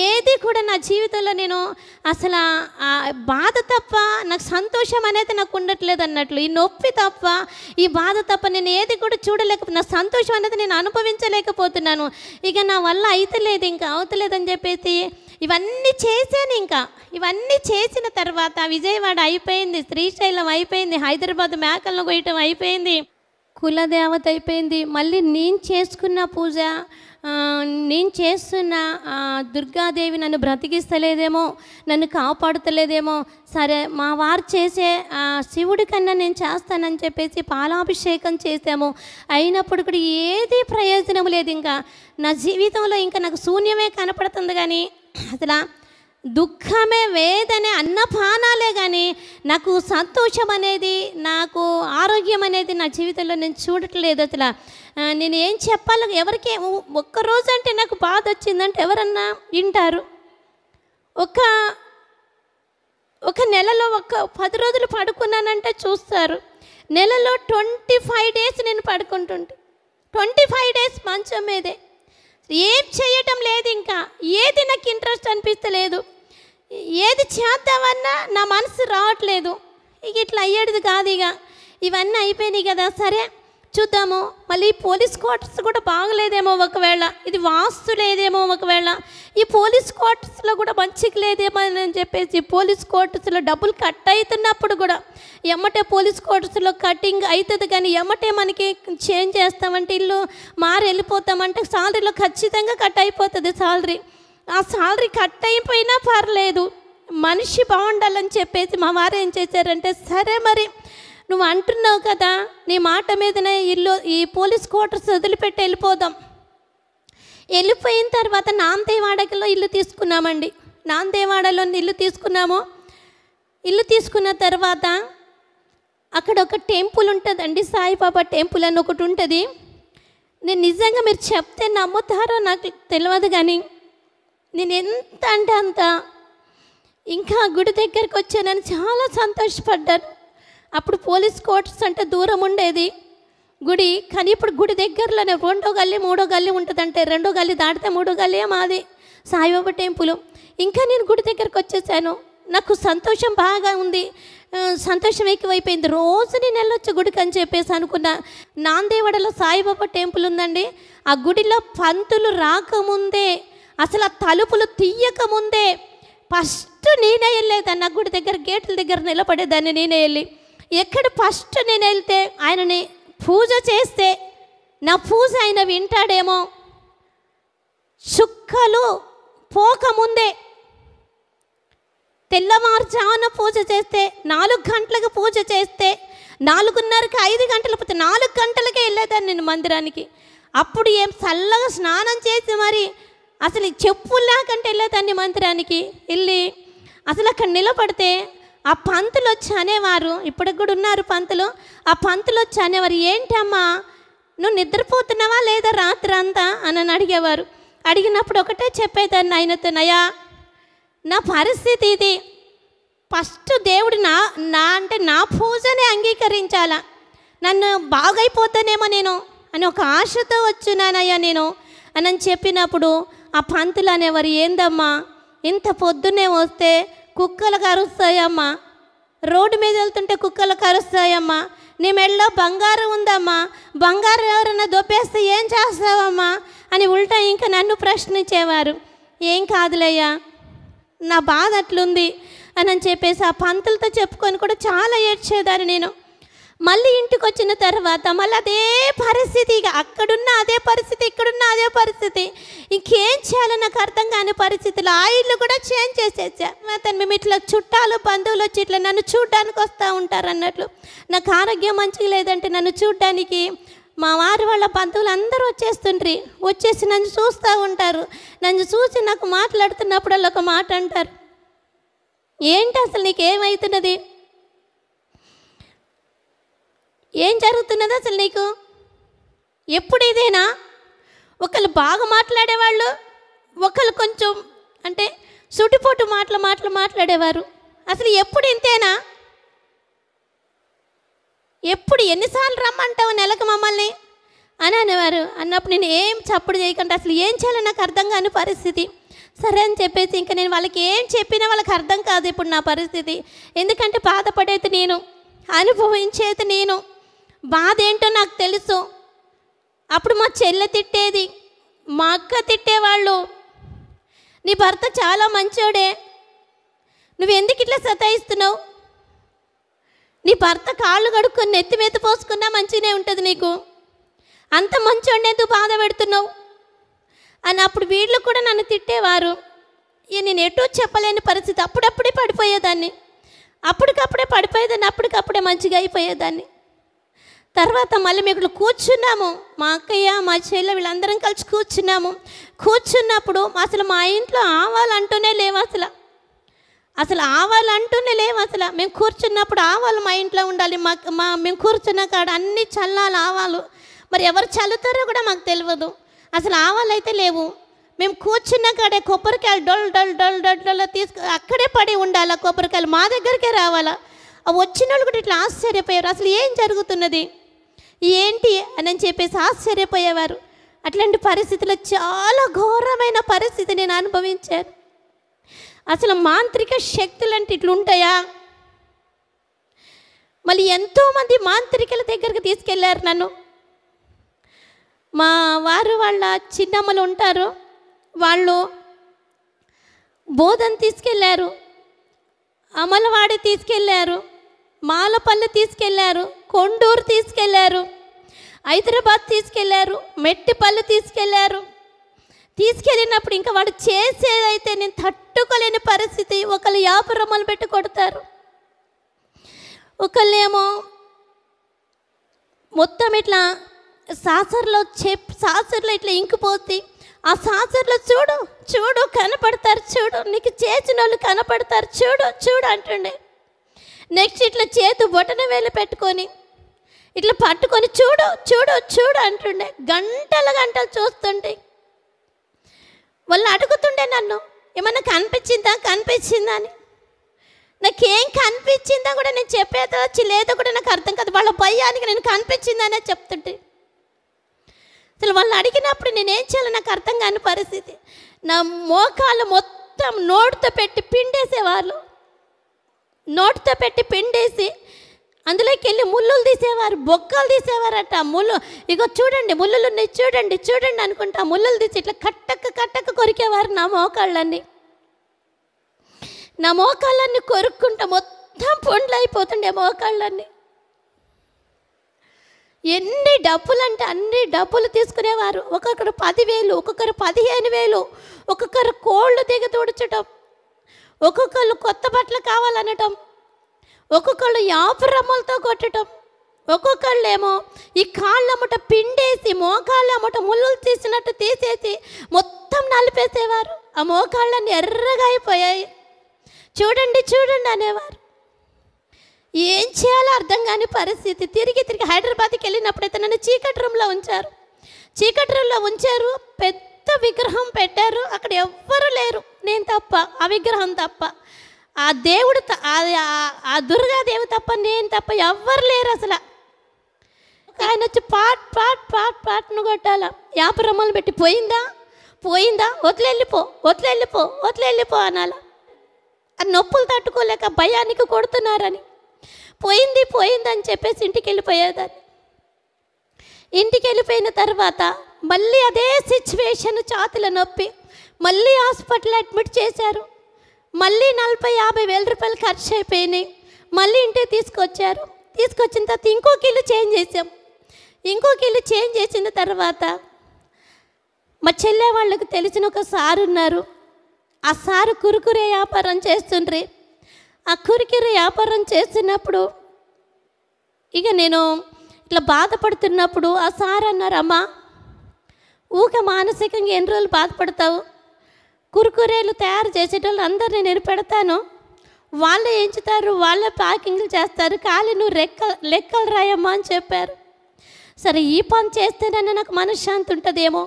ఏది కూడా నా జీవితంలో నేను అసలు బాధ తప్ప నాకు సంతోషం అనేది నాకు ఉండట్లేదు అన్నట్లు. ఈ నొప్పి తప్ప, ఈ బాధ తప్ప నేను ఏది కూడా చూడలేకపోతున్నా, సంతోషం అనేది నేను అనుభవించలేకపోతున్నాను. ఇక నా వల్ల అవుతలేదు, ఇంకా అవుతలేదని చెప్పేసి ఇవన్నీ చేశాను. ఇవన్నీ చేసిన తర్వాత విజయవాడ అయిపోయింది, శ్రీశైలం అయిపోయింది, హైదరాబాద్ మేకలను కోయటం అయిపోయింది, కులదేవత అయిపోయింది. మళ్ళీ నేను చేసుకున్న పూజ, నేను చేస్తున్న దుర్గాదేవి నన్ను బ్రతికిస్తలేదేమో, నన్ను కాపాడుతలేదేమో, సరే మా వారు చేసే శివుడి కన్నా నేను చేస్తానని చెప్పేసి పాలాభిషేకం చేసాము. అయినప్పుడు కూడా ఏది ప్రయోజనం లేదు. ఇంకా నా జీవితంలో ఇంకా నాకు శూన్యమే కనపడుతుంది. కానీ అసలు దుఃఖమే, వేదనే, అన్నపానాలే కానీ నాకు సంతోషం అనేది, నాకు ఆరోగ్యం అనేది నా జీవితంలో నేను చూడట్లేదు. అసలు నేను ఏం చెప్పాలో ఎవరికి, ఒక్కరోజు అంటే నాకు బాధ వచ్చిందంటే ఎవరన్నా వింటారు. ఒక నెలలో 10 రోజులు పడుకున్నానంటే చూస్తారు. నెలలో 25 days నేను పడుకుంటుంటే, 25 days మంచం మీదే, ఏం చేయటం లేదు. ఇంకా ఏది నాకు ఇంట్రెస్ట్ అనిపిస్తలేదు, ఏది చేద్దామన్నా నా మనసు రావట్లేదు. ఇక ఇట్లా అయ్యేది కాదు. ఇవన్నీ అయిపోయినాయి కదా, సరే చూద్దాము. మళ్ళీ పోలీస్ క్వార్టర్స్ కూడా బాగలేదేమో, ఒకవేళ ఇది వాస్తు లేదేమో, ఒకవేళ ఈ పోలీస్ క్వార్టర్స్లో కూడా మంచిగా లేదేమో అని చెప్పేసి పోలీస్ క్వార్టర్స్లో డబ్బులు కట్ అవుతున్నప్పుడు కూడా ఎమ్మటే పోలీస్ క్వార్టర్స్లో కటింగ్ అవుతుంది. కానీ ఎమ్మటే మనకి చేంజ్ చేస్తామంటే, ఇల్లు మారి వెళ్ళిపోతామంటే సాలరీలో ఖచ్చితంగా కట్ అయిపోతుంది సాలరీ. ఆ సాలరీ కట్ అయిపోయినా పర్లేదు, మనిషి బాగుండాలని చెప్పేసి మా వారు ఏం చేశారంటే, సరే మరి నువ్వు అంటున్నావు కదా, నీ మాట మీదనే ఈ పోలీస్ క్వార్టర్స్ వదిలిపెట్టి వెళ్ళిపోయిన తర్వాత నాందేవాడలో ఇల్లు తీసుకున్నామండి. నాందేవాడలో ఇల్లు తీసుకున్నాము. ఇల్లు తీసుకున్న తర్వాత అక్కడ ఒక టెంపుల్ ఉంటుందండి, సాయిబాబా టెంపుల్ అని ఒకటి ఉంటుంది. నేను నిజంగా మీరు చెప్తే నమ్ముతారో నాకు తెలియదు, కానీ నేను ఎంత అంటే అంత ఇంకా గుడి దగ్గరికి వచ్చానని చాలా సంతోషపడ్డాను. అప్పుడు పోలీస్ క్వార్టర్స్ అంటే దూరం ఉండేది గుడి, కానీ ఇప్పుడు గుడి దగ్గరలోనే 2వ గల్లీ 3వ గల్లీ ఉంటుందంటే, 2వ గల్లీ దాటితే 3వ గల్లీ మాది సాయిబాబా టెంపుల్. ఇంకా నేను గుడి దగ్గరికి వచ్చేసాను. నాకు సంతోషం బాగా ఉంది, సంతోషం ఎక్కువైపోయింది. రోజు నేను వెళ్ళొచ్చు గుడికి అని చెప్పేసి అనుకున్నా. నాందేవాడలో సాయిబాబా టెంపుల్ ఉందండి. ఆ గుడిలో పంతులు రాకముందే, అసలు ఆ తలుపులు తీయకముందే ఫస్ట్ నేనే వెళ్ళేదాన్ని. ఆ గుడి దగ్గర గేట్ల దగ్గర నిలబడేదాన్ని నేనే వెళ్ళి. ఎక్కడ ఫస్ట్ నేను వెళ్తే ఆయనని పూజ చేస్తే నా పూజ ఆయన వింటాడేమో, చుక్కలు పోకముందే తెల్లవారుజామున పూజ చేస్తే 4 గంటలకు పూజ చేస్తే 4:30కి 5 గంటలకు 4 గంటలకే వెళ్ళేదాన్ని నేను మందిరానికి. అప్పుడు ఏం చల్లగా స్నానం చేసి మరి అసలు చెప్పులు లేకంటే వెళ్ళేదాన్ని మందిరానికి. వెళ్ళి అసలు అక్కడ నిలబడితే ఆ పంతులు వచ్చి అనేవారు, ఇప్పటికి కూడా ఉన్నారు పంతులు. ఆ పంతులు వచ్చి అనేవారు, ఏంటమ్మా నువ్వు నిద్రపోతున్నావా లేదా రాత్రి అంతా అని అడిగేవారు. అడిగినప్పుడు ఒకటే చెప్పేదాన్ని ఆయనతో, నయ్యా నా పరిస్థితి ఇది, ఫస్ట్ దేవుడు నా పూజనే అంగీకరించాలా, నన్ను బాగైపోతానేమో నేను అని ఒక ఆశతో వచ్చున్నానయ్యా నేను అని చెప్పినప్పుడు ఆ పంతులు అనేవారు, ఏందమ్మా ఇంత పొద్దున్నే వస్తే కుక్కలు కరుస్తాయమ్మా, రోడ్డు మీద వెళ్తుంటే కుక్కలు కరుస్తాయమ్మా, నీ మెడలో బంగారం ఉందమ్మా, బంగారం ఎవరైనా దొబ్బేస్తే ఏం చేస్తావమ్మా అని ఉల్టా ఇంకా నన్ను ప్రశ్నించేవారు. ఏం కాదులయ్యా నా బాధ అట్లుంది అని చెప్పేసి ఆ పంతులతో చెప్పుకొని కూడా చాలా ఏడ్చేదాన్ని నేను. మళ్ళీ ఇంటికి వచ్చిన తర్వాత మళ్ళీ అదే పరిస్థితి, ఇక అక్కడున్న అదే పరిస్థితి, ఇక్కడున్న అదే పరిస్థితి, ఇంకేం చేయాలో నాకు అర్థం కాని పరిస్థితులు. ఆ ఇల్లు కూడా చేంజ్ చేసేసా. మేము ఇట్లా చుట్టాలు బంధువులు వచ్చి ఇట్లా నన్ను చూడ్డానికి వస్తూ ఉంటారు అన్నట్లు. నాకు ఆరోగ్యం మంచిగా లేదంటే నన్ను చూడ్డానికి మా వారి వాళ్ళ బంధువులు అందరూ వచ్చేసి నన్ను చూస్తూ ఉంటారు. నన్ను చూసి నాకు మాట్లాడుతున్నప్పుడల్లా ఒక మాట అంటారు, ఏంటి అసలు నీకేమవుతున్నది, ఏం జరుగుతున్నది అసలు నీకు, ఎప్పుడు ఇదేనా? ఒకళ్ళు బాగా మాట్లాడేవాళ్ళు, ఒకళ్ళు కొంచెం అంటే సుటిపోటు మాటలు మాట్లాడేవారు. అసలు ఎప్పుడు ఇంతేనా, ఎప్పుడు ఎన్నిసార్లు రమ్మంటావు నెలకు మమ్మల్ని అని అనేవారు. అన్నప్పుడు నేను ఏం చప్పుడు చేయకుండా అసలు ఏం చేయాలో నాకు అర్థం కాని పరిస్థితి. సరే అని చెప్పేసి ఇంకా నేను వాళ్ళకి ఏం చెప్పినా వాళ్ళకి అర్థం కాదు ఇప్పుడు నా పరిస్థితి. ఎందుకంటే బాధపడేది నేను, అనుభవించేది నేను, బాధ ఏంటో నాకు తెలుసు. అప్పుడు మా చెల్లె తిట్టేది, మా అక్క తిట్టేవాళ్ళు, నీ భర్త చాలా మంచోడే, నువ్వు ఎందుకు ఇట్లా సతాయిస్తున్నావు, నీ భర్త కాళ్ళు కడుక్కొని నెత్తి మీద పోసుకున్నా మంచిగానే ఉంటుంది నీకు, అంత మంచోడిని ఎందుకు బాధ పెడుతున్నావు అని అప్పుడు వీళ్ళు కూడా నన్ను తిట్టేవారు. నేను ఎటూ చెప్పలేని పరిస్థితి. అప్పుడప్పుడే పడిపోయేదాన్ని, అప్పటికప్పుడే మంచిగా అయిపోయేదాన్ని. తర్వాత మళ్ళీ మేము కూర్చున్నాము, మా అక్కయ్య మా చెల్లె వీళ్ళందరం కలిసి కూర్చున్నప్పుడు అసలు మా ఇంట్లో ఆవాలంటూనే లేవు, అసలు ఆవాలంటూనే లేవు. అసలు మేము కూర్చున్నప్పుడు ఆవాలు మా ఇంట్లో ఉండాలి, మేము కూర్చున్న కాడ అన్నీ చల్లాలి ఆవాలు. మరి ఎవరు చల్లుతారో కూడా మాకు తెలియదు. అసలు ఆవాలు అయితే లేవు. మేము కూర్చున్న కాడే కొబ్బరికాయలు డొల్ అక్కడే పడి ఉండాలి. కొబ్బరికాయలు మా దగ్గరికే రావాలా. ఆ వచ్చిన వాళ్ళు కూడా ఇట్లా ఆశ్చర్యపోయారు, అసలు ఏం జరుగుతున్నది ఏంటి అని చెప్పేసి ఆశ్చర్యపోయేవారు. అట్లాంటి పరిస్థితుల్లో చాలా ఘోరమైన పరిస్థితి నేను అనుభవించాను. అసలు మాంత్రిక శక్తులు అంటే ఇట్లుంటాయా? మళ్ళీ ఎంతోమంది మాంత్రికుల దగ్గరికి తీసుకెళ్ళారు నన్ను. మా వారు వాళ్ళ చిన్నమ్మలు ఉంటారు, వాళ్ళు బోధన తీసుకెళ్ళారు, అమలవాడి తీసుకెళ్ళారు, మాలపల్లి తీసుకెళ్ళారు, కొండూరు తీసుకెళ్ళారు, హైదరాబాద్ తీసుకెళ్ళారు, మెట్టిపల్లి తీసుకెళ్ళినప్పుడు ఇంకా వాడు చేసేదైతే నేను తట్టుకోలేని పరిస్థితి. ఒకళ్ళు 50 రొమ్మలు పెట్టి కొడతారు, ఒకళ్ళేమో మొత్తం ఇట్లా సాసర్లో ఇట్లా ఇంకిపోతే ఆ సాసర్లో చూడు కనపడతారు, చూడు నీకు చేసిన వాళ్ళు కనపడతారు, చూడు అంటుండే. నెక్స్ట్ ఇట్లా చేతు బొటన వేలు పెట్టుకొని ఇట్లా పట్టుకొని చూడు అంటుండే. గంటలు చూస్తుంటే వాళ్ళు అడుగుతుండే నన్ను, ఏమన్నా కనిపించిందా అని. నాకేం కనిపించిందా కూడా నేను చెప్పేదో లేదో కూడా నాకు అర్థం కాదు. వాళ్ళ భయానికి నేను కనిపించిందనే చెప్తుంటే అసలు వాళ్ళు అడిగినప్పుడు నేనేం చేయాలో నాకు అర్థం కాని పరిస్థితి. నా మోకాలు మొత్తం నోటితో పెట్టి పిండేసేవాళ్ళు, నోటితో పెట్టి పిండేసి అందులోకి వెళ్ళి ముళ్ళులు తీసేవారు, బొక్కలు తీసేవారట. ఇగో చూడండి ముళ్ళులు ఉన్నాయి, చూడండి అనుకుంటా ముళ్ళులు తీసి ఇట్లా కట్టక్క కొరికేవారు నా మోకాళ్ళన్నీ కొరుక్కుంటా మొత్తం పొండ్లు అయిపోతుండే మోకాళ్ళన్నీ. ఎన్ని డబ్బులు అంటే అన్ని డబ్బులు తీసుకునేవారు. ఒక్కొక్కరు 10,000, ఒక్కొక్కరు 15,000, ఒక్కొక్కరు కోళ్ళు దిగ తుడచటం, ఒక్కొక్కళ్ళు కొత్త బట్టలు కావాలనటం, ఒక్కొక్కళ్ళు యాపురమ్మలతో కొట్టడం, ఒక్కొక్కళ్ళేమో ఈ కాళ్ళమ్మట పిండేసి మోకాళ్ళమ్మట ముళ్ళులు తీసినట్టు తీసేసి మొత్తం నలిపేసేవారు. ఆ మోకాళ్ళని ఎర్రగా అయిపోయాయి. చూడండి చూడండి అనేవారు. ఏం చేయాలో అర్థం కాని పరిస్థితి. తిరిగి హైదరాబాద్కి వెళ్ళినప్పుడైతే నన్ను చీకటి రూమ్లో ఉంచారు. చీకటి రూమ్లో ఉంచారు. పెద్ద విగ్రహం పెట్టారు. అక్కడ ఎవ్వరు లేరు, నేను తప్ప, ఆ విగ్రహం తప్ప, ఆ దేవుడు ఆ దుర్గాదేవి తప్ప, నేను తప్ప ఎవ్వరు లేరు అసలు. ఆయన వచ్చి పాట్ పాట్ పాట్ పాట్ను కొట్టాల. యాపరమ్మలు పెట్టి పోయిందా పోయిందా, వదిలెళ్ళిపో అనాల. ఆ నొప్పులు తట్టుకోలేక భయానికి కొడుతున్నారని పోయిందని చెప్పేసి ఇంటికి వెళ్ళిపోయేదాన్ని. ఇంటికి వెళ్ళిపోయిన తర్వాత మళ్ళీ అదే సిచ్యువేషన్, ఛాతీల నొప్పి, మళ్ళీ హాస్పిటల్ అడ్మిట్ చేశారు. మళ్ళీ 40,000-50,000 రూపాయలు ఖర్చు అయిపోయినాయి. మళ్ళీ ఇంటికి తీసుకొచ్చారు. తీసుకొచ్చిన తర్వాత ఇంకొక ఇల్లు చేంజ్ చేసాం. ఇంకొక ఇల్లు చేంజ్ చేసిన తర్వాత మా చెల్లె వాళ్ళకు తెలిసిన ఒక సారు ఉన్నారు. ఆ సారు కురుకురే వ్యాపారం చేస్తుండ్రి. ఆ కురుకురే వ్యాపారం చేస్తున్నప్పుడు ఇక నేను ఇట్లా బాధపడుతున్నప్పుడు ఆ సార్ అన్నారు, అమ్మా ఊక మానసికంగా ఎన్ని రోజులు బాధపడతావు, కురుకురేలు తయారు చేసేటోళ్ళు అందరినీ నేను పెడతాను, వాళ్ళే ఎంచుతారు, వాళ్ళే ప్యాకింగ్లు చేస్తారు, ఖాళీ నువ్వు లెక్కలు రాయమ్మా అని చెప్పారు. సరే ఈ పని చేస్తేనన్నా నాకు మనశ్శాంతి ఉంటుందేమో,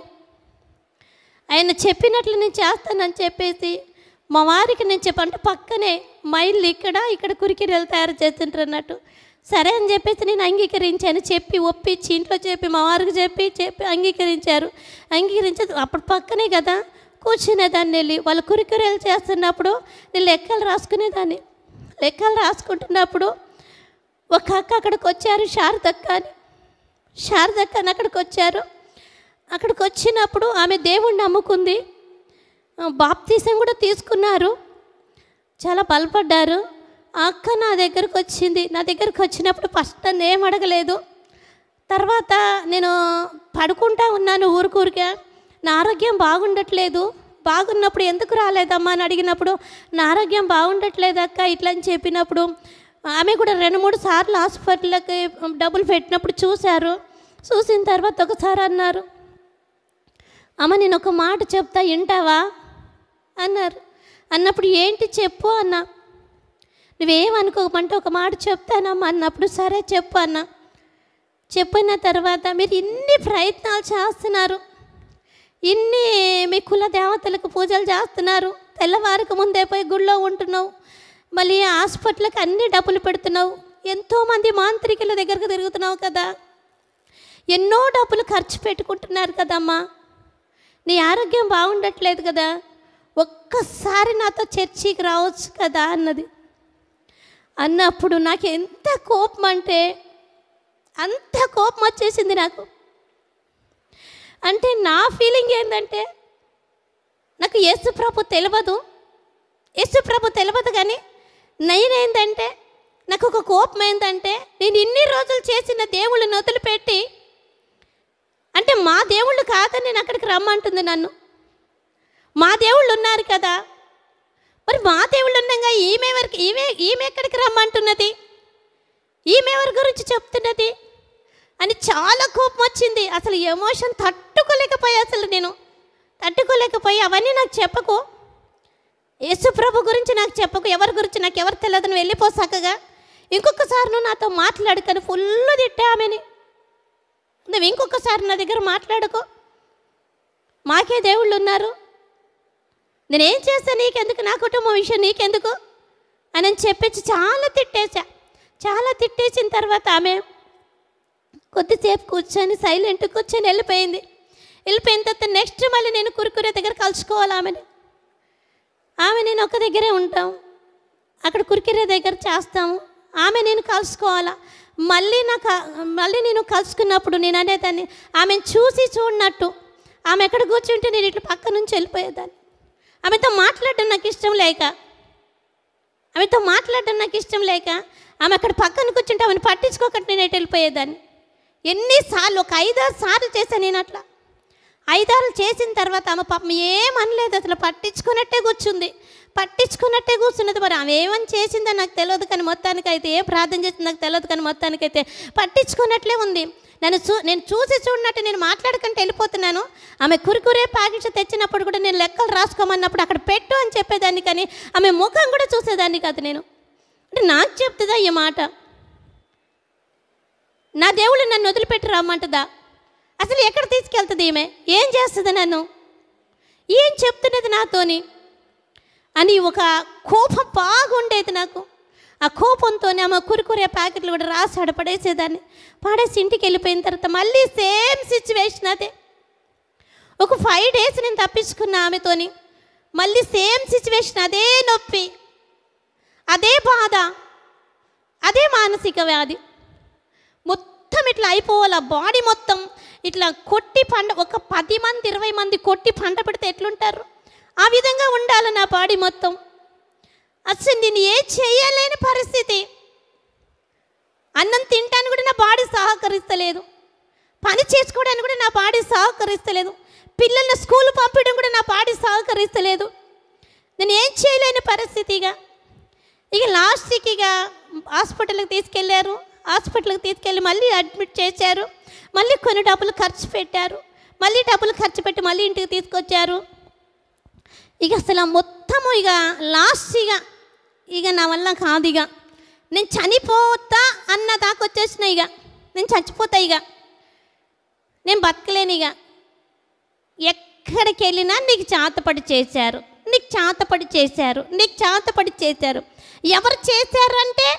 ఆయన చెప్పినట్లు నేను చేస్తానని చెప్పేసి మా వారికి నేను అంటే పక్కనే మైళ్ళు ఇక్కడ కురికిరేలు తయారు చేస్తుంటారు అన్నట్టు. సరే అని చెప్పేసి నేను అంగీకరించాను. చెప్పి ఒప్పించి ఇంట్లో చెప్పి మా వారికి చెప్పి అంగీకరించారు. అప్పుడు పక్కనే కదా కూర్చునేదాన్ని. వెళ్ళి వాళ్ళు కురికిరేలు చేస్తున్నప్పుడు నేను లెక్కలు రాసుకునేదాన్ని. లెక్కలు రాసుకుంటున్నప్పుడు ఒక అక్క అక్కడికి వచ్చారు, శారదక్క అని అక్కడికి వచ్చారు. అక్కడికి వచ్చినప్పుడు ఆమె దేవుణ్ణి నమ్ముకుంది, బాప్తీసం కూడా తీసుకున్నారు, చాలా బలపడ్డారు. ఆ అక్క నా దగ్గరకు వచ్చింది. నా దగ్గరకు వచ్చినప్పుడు ఫస్ట్ నన్ను ఏం అడగలేదు. తర్వాత నేను పడుకుంటా ఉన్నాను ఊరికే, నా ఆరోగ్యం బాగుండట్లేదు, బాగున్నప్పుడు ఎందుకు రాలేదమ్మా అని అడిగినప్పుడు నా ఆరోగ్యం బాగుండట్లేదు అక్క ఇట్లా అని చెప్పినప్పుడు ఆమె కూడా 2-3 సార్లు హాస్పిటల్కి డబ్బులు పెట్టినప్పుడు చూశారు. చూసిన తర్వాత ఒకసారి అన్నారు, అమ్మ నేను ఒక మాట చెప్తా వింటావా అన్నారు. అన్నప్పుడు ఏంటి చెప్పు అన్నా. నువ్వేమనుకోమంటే ఒక మాట చెప్తానమ్మా అన్నప్పుడు సరే చెప్పు అన్న. చెప్పిన తర్వాత మీరు ఇన్ని ప్రయత్నాలు చేస్తున్నారు, ఇన్ని మీ కుల దేవతలకు పూజలు చేస్తున్నారు, తెల్లవారికి ముందే పోయి గుళ్ళో ఉంటున్నావు, మళ్ళీ హాస్పిటల్కి అన్ని డబ్బులు పెడుతున్నావు, ఎంతోమంది మాంత్రికుల దగ్గరకు తిరుగుతున్నావు కదా, ఎన్నో డబ్బులు ఖర్చు పెట్టుకుంటున్నారు కదమ్మా, నీ ఆరోగ్యం బాగుండట్లేదు కదా, ఒక్కసారి నాతో చర్చికి రావచ్చు కదా అన్నది. అన్నప్పుడు నాకు ఎంత కోపం అంటే అంత కోపం వచ్చేసింది నాకు. అంటే నా ఫీలింగ్ ఏంటంటే నాకు యేసు ప్రభు తెలియదు కానీ నేనేంటంటే నాకు ఒక కోపం ఏంటంటే నేను ఇన్ని రోజులు చేసిన దేవుళ్ళని వదిలిపెట్టి, అంటే మా దేవుళ్ళు కాదని నేను అక్కడికి రమ్మంటుంది నన్ను. మా దేవుళ్ళు ఉన్నారు కదా, మరి మా దేవుళ్ళు ఉన్నాగా ఈమె ఎక్కడికి రమ్మంటున్నది, ఈమె ఎవరి గురించి చెప్తున్నది అని చాలా కోపం వచ్చింది. అసలు ఎమోషన్ తట్టుకోలేకపోయి అవన్నీ నాకు చెప్పకు, యేసు ప్రభు గురించి నాకు చెప్పకు, ఎవరి గురించి నాకు ఎవరు తెలియదు, నువ్వు వెళ్ళిపో చక్కగా, ఇంకొకసారి నువ్వు నాతో మాట్లాడుకొని ఫుల్ తిట్టా ఆమెని, నువ్వు ఇంకొకసారి నా దగ్గర మాట్లాడుకో, మాకే దేవుళ్ళు ఉన్నారు, నేనేం చేస్తా నీకెందుకు, నా కుటుంబం విషయం నీకెందుకు అని చెప్పేసి చాలా తిట్టేసిన తర్వాత ఆమె కొద్దిసేపు కూర్చొని సైలెంట్ కూర్చొని వెళ్ళిపోయిన తర్వాత నెక్స్ట్ మళ్ళీ నేను కురుకురే దగ్గర కలుసుకోవాలి ఆమె నేను ఒక దగ్గరే ఉంటాం, అక్కడ కురికిరే దగ్గర చేస్తాము, ఆమె నేను కలుసుకోవాలా. మళ్ళీ నేను కలుసుకున్నప్పుడు నేను అనేదాన్ని, ఆమెను చూడనట్టు, ఆమె ఎక్కడ కూర్చుంటే నేను ఇట్లా పక్క నుంచి వెళ్ళిపోయేదాన్ని. ఆమెతో మాట్లాడడం నాకు ఇష్టం లేక ఆమె అక్కడ పక్కన కూర్చుంటే ఆమెను పట్టించుకోకుండా నేను వెళ్ళిపోయేదాన్ని. ఎన్నిసార్లు, ఒక 5-6 సార్లు చేశాను నేను అట్లా. 5-6 చేసిన తర్వాత ఆమె పాపం ఏమనలేదు, అసలు పట్టించుకున్నట్టే కూర్చున్నది. మరి ఆమె ఏమని చేసిందో నాకు తెలియదు, కానీ మొత్తానికైతే ఏ ప్రార్థన చేసిందో నాకు తెలియదు, కానీ మొత్తానికైతే పట్టించుకున్నట్లే ఉంది. నేను చూసినట్టు నేను మాట్లాడకంటే వెళ్ళిపోతున్నాను. ఆమె కురుకురే ప్యాకెట్స్ తెచ్చినప్పుడు కూడా నేను లెక్కలు రాసుకోమన్నప్పుడు అక్కడ పెట్టు అని చెప్పేదాన్ని, కానీ ఆమె ముఖం కూడా చూసేదాన్ని కాదు. నేను అంటే నాకు చెప్తుందా ఈ మాట? నా దేవుడు నన్ను వదిలిపెట్టి రమ్మంటుందా? అసలు ఎక్కడ తీసుకెళ్తుంది ఈమె? ఏం చేస్తుంది? నన్ను ఏం చెప్తున్నది నాతోని అని ఒక కోపం బాగుండేది నాకు. ఆ కోపంతోనే ఆమె కురుకురే ప్యాకెట్లు కూడా రాసి పడేసేదాన్ని. పడేసి ఇంటికి వెళ్ళిపోయిన తర్వాత మళ్ళీ సేమ్ సిచ్యువేషన్ అదే. ఒక 5 days నేను తప్పించుకున్న ఆమెతోని. మళ్ళీ సేమ్ సిచ్యువేషన్, అదే నొప్పి, అదే బాధ, అదే మానసిక వ్యాధి. మొత్తం ఇట్లా అయిపోవాలి. ఆ బాడీ మొత్తం ఇట్లా కొట్టి ఒక 10 మంది 20 మంది కొట్టి పంట పెడితే ఎట్లుంటారు ఆ విధంగా ఉండాలి నా బాడీ మొత్తం. అసలు నేను ఏ చేయలేని పరిస్థితి. అన్నం తినడానికి కూడా నా బాడీ సహకరిస్తలేదు, పని చేసుకోవడానికి కూడా నా బాడీ సహకరిస్తలేదు, పిల్లల్ని స్కూల్ పంపించడం కూడా నా బాడీ సహకరిస్తలేదు. నేను ఏం చేయలేని పరిస్థితిగా ఇక లాస్ట్కి ఇక హాస్పిటల్కి తీసుకెళ్ళారు. హాస్పిటల్కి తీసుకెళ్ళి మళ్ళీ అడ్మిట్ చేశారు. మళ్ళీ కొన్ని డబ్బులు ఖర్చు పెట్టారు. మళ్ళీ డబ్బులు ఖర్చు పెట్టి మళ్ళీ ఇంటికి తీసుకొచ్చారు. ఇక అసలు మొత్తము ఇక లాస్ట్ ఇక నా వల్ల కాదు. ఇక నేను చనిపోతా అన్న దాకా వచ్చేసిన. ఇక నేను చచ్చిపోతా, ఇక నేను బతకలేను. ఇక ఎక్కడికి వెళ్ళినా నీకు చేతపడి చేశారు, నీకు చేతపడి చేశారు, నీకు చేతపడి చేశారు. ఎవరు చేశారు అంటే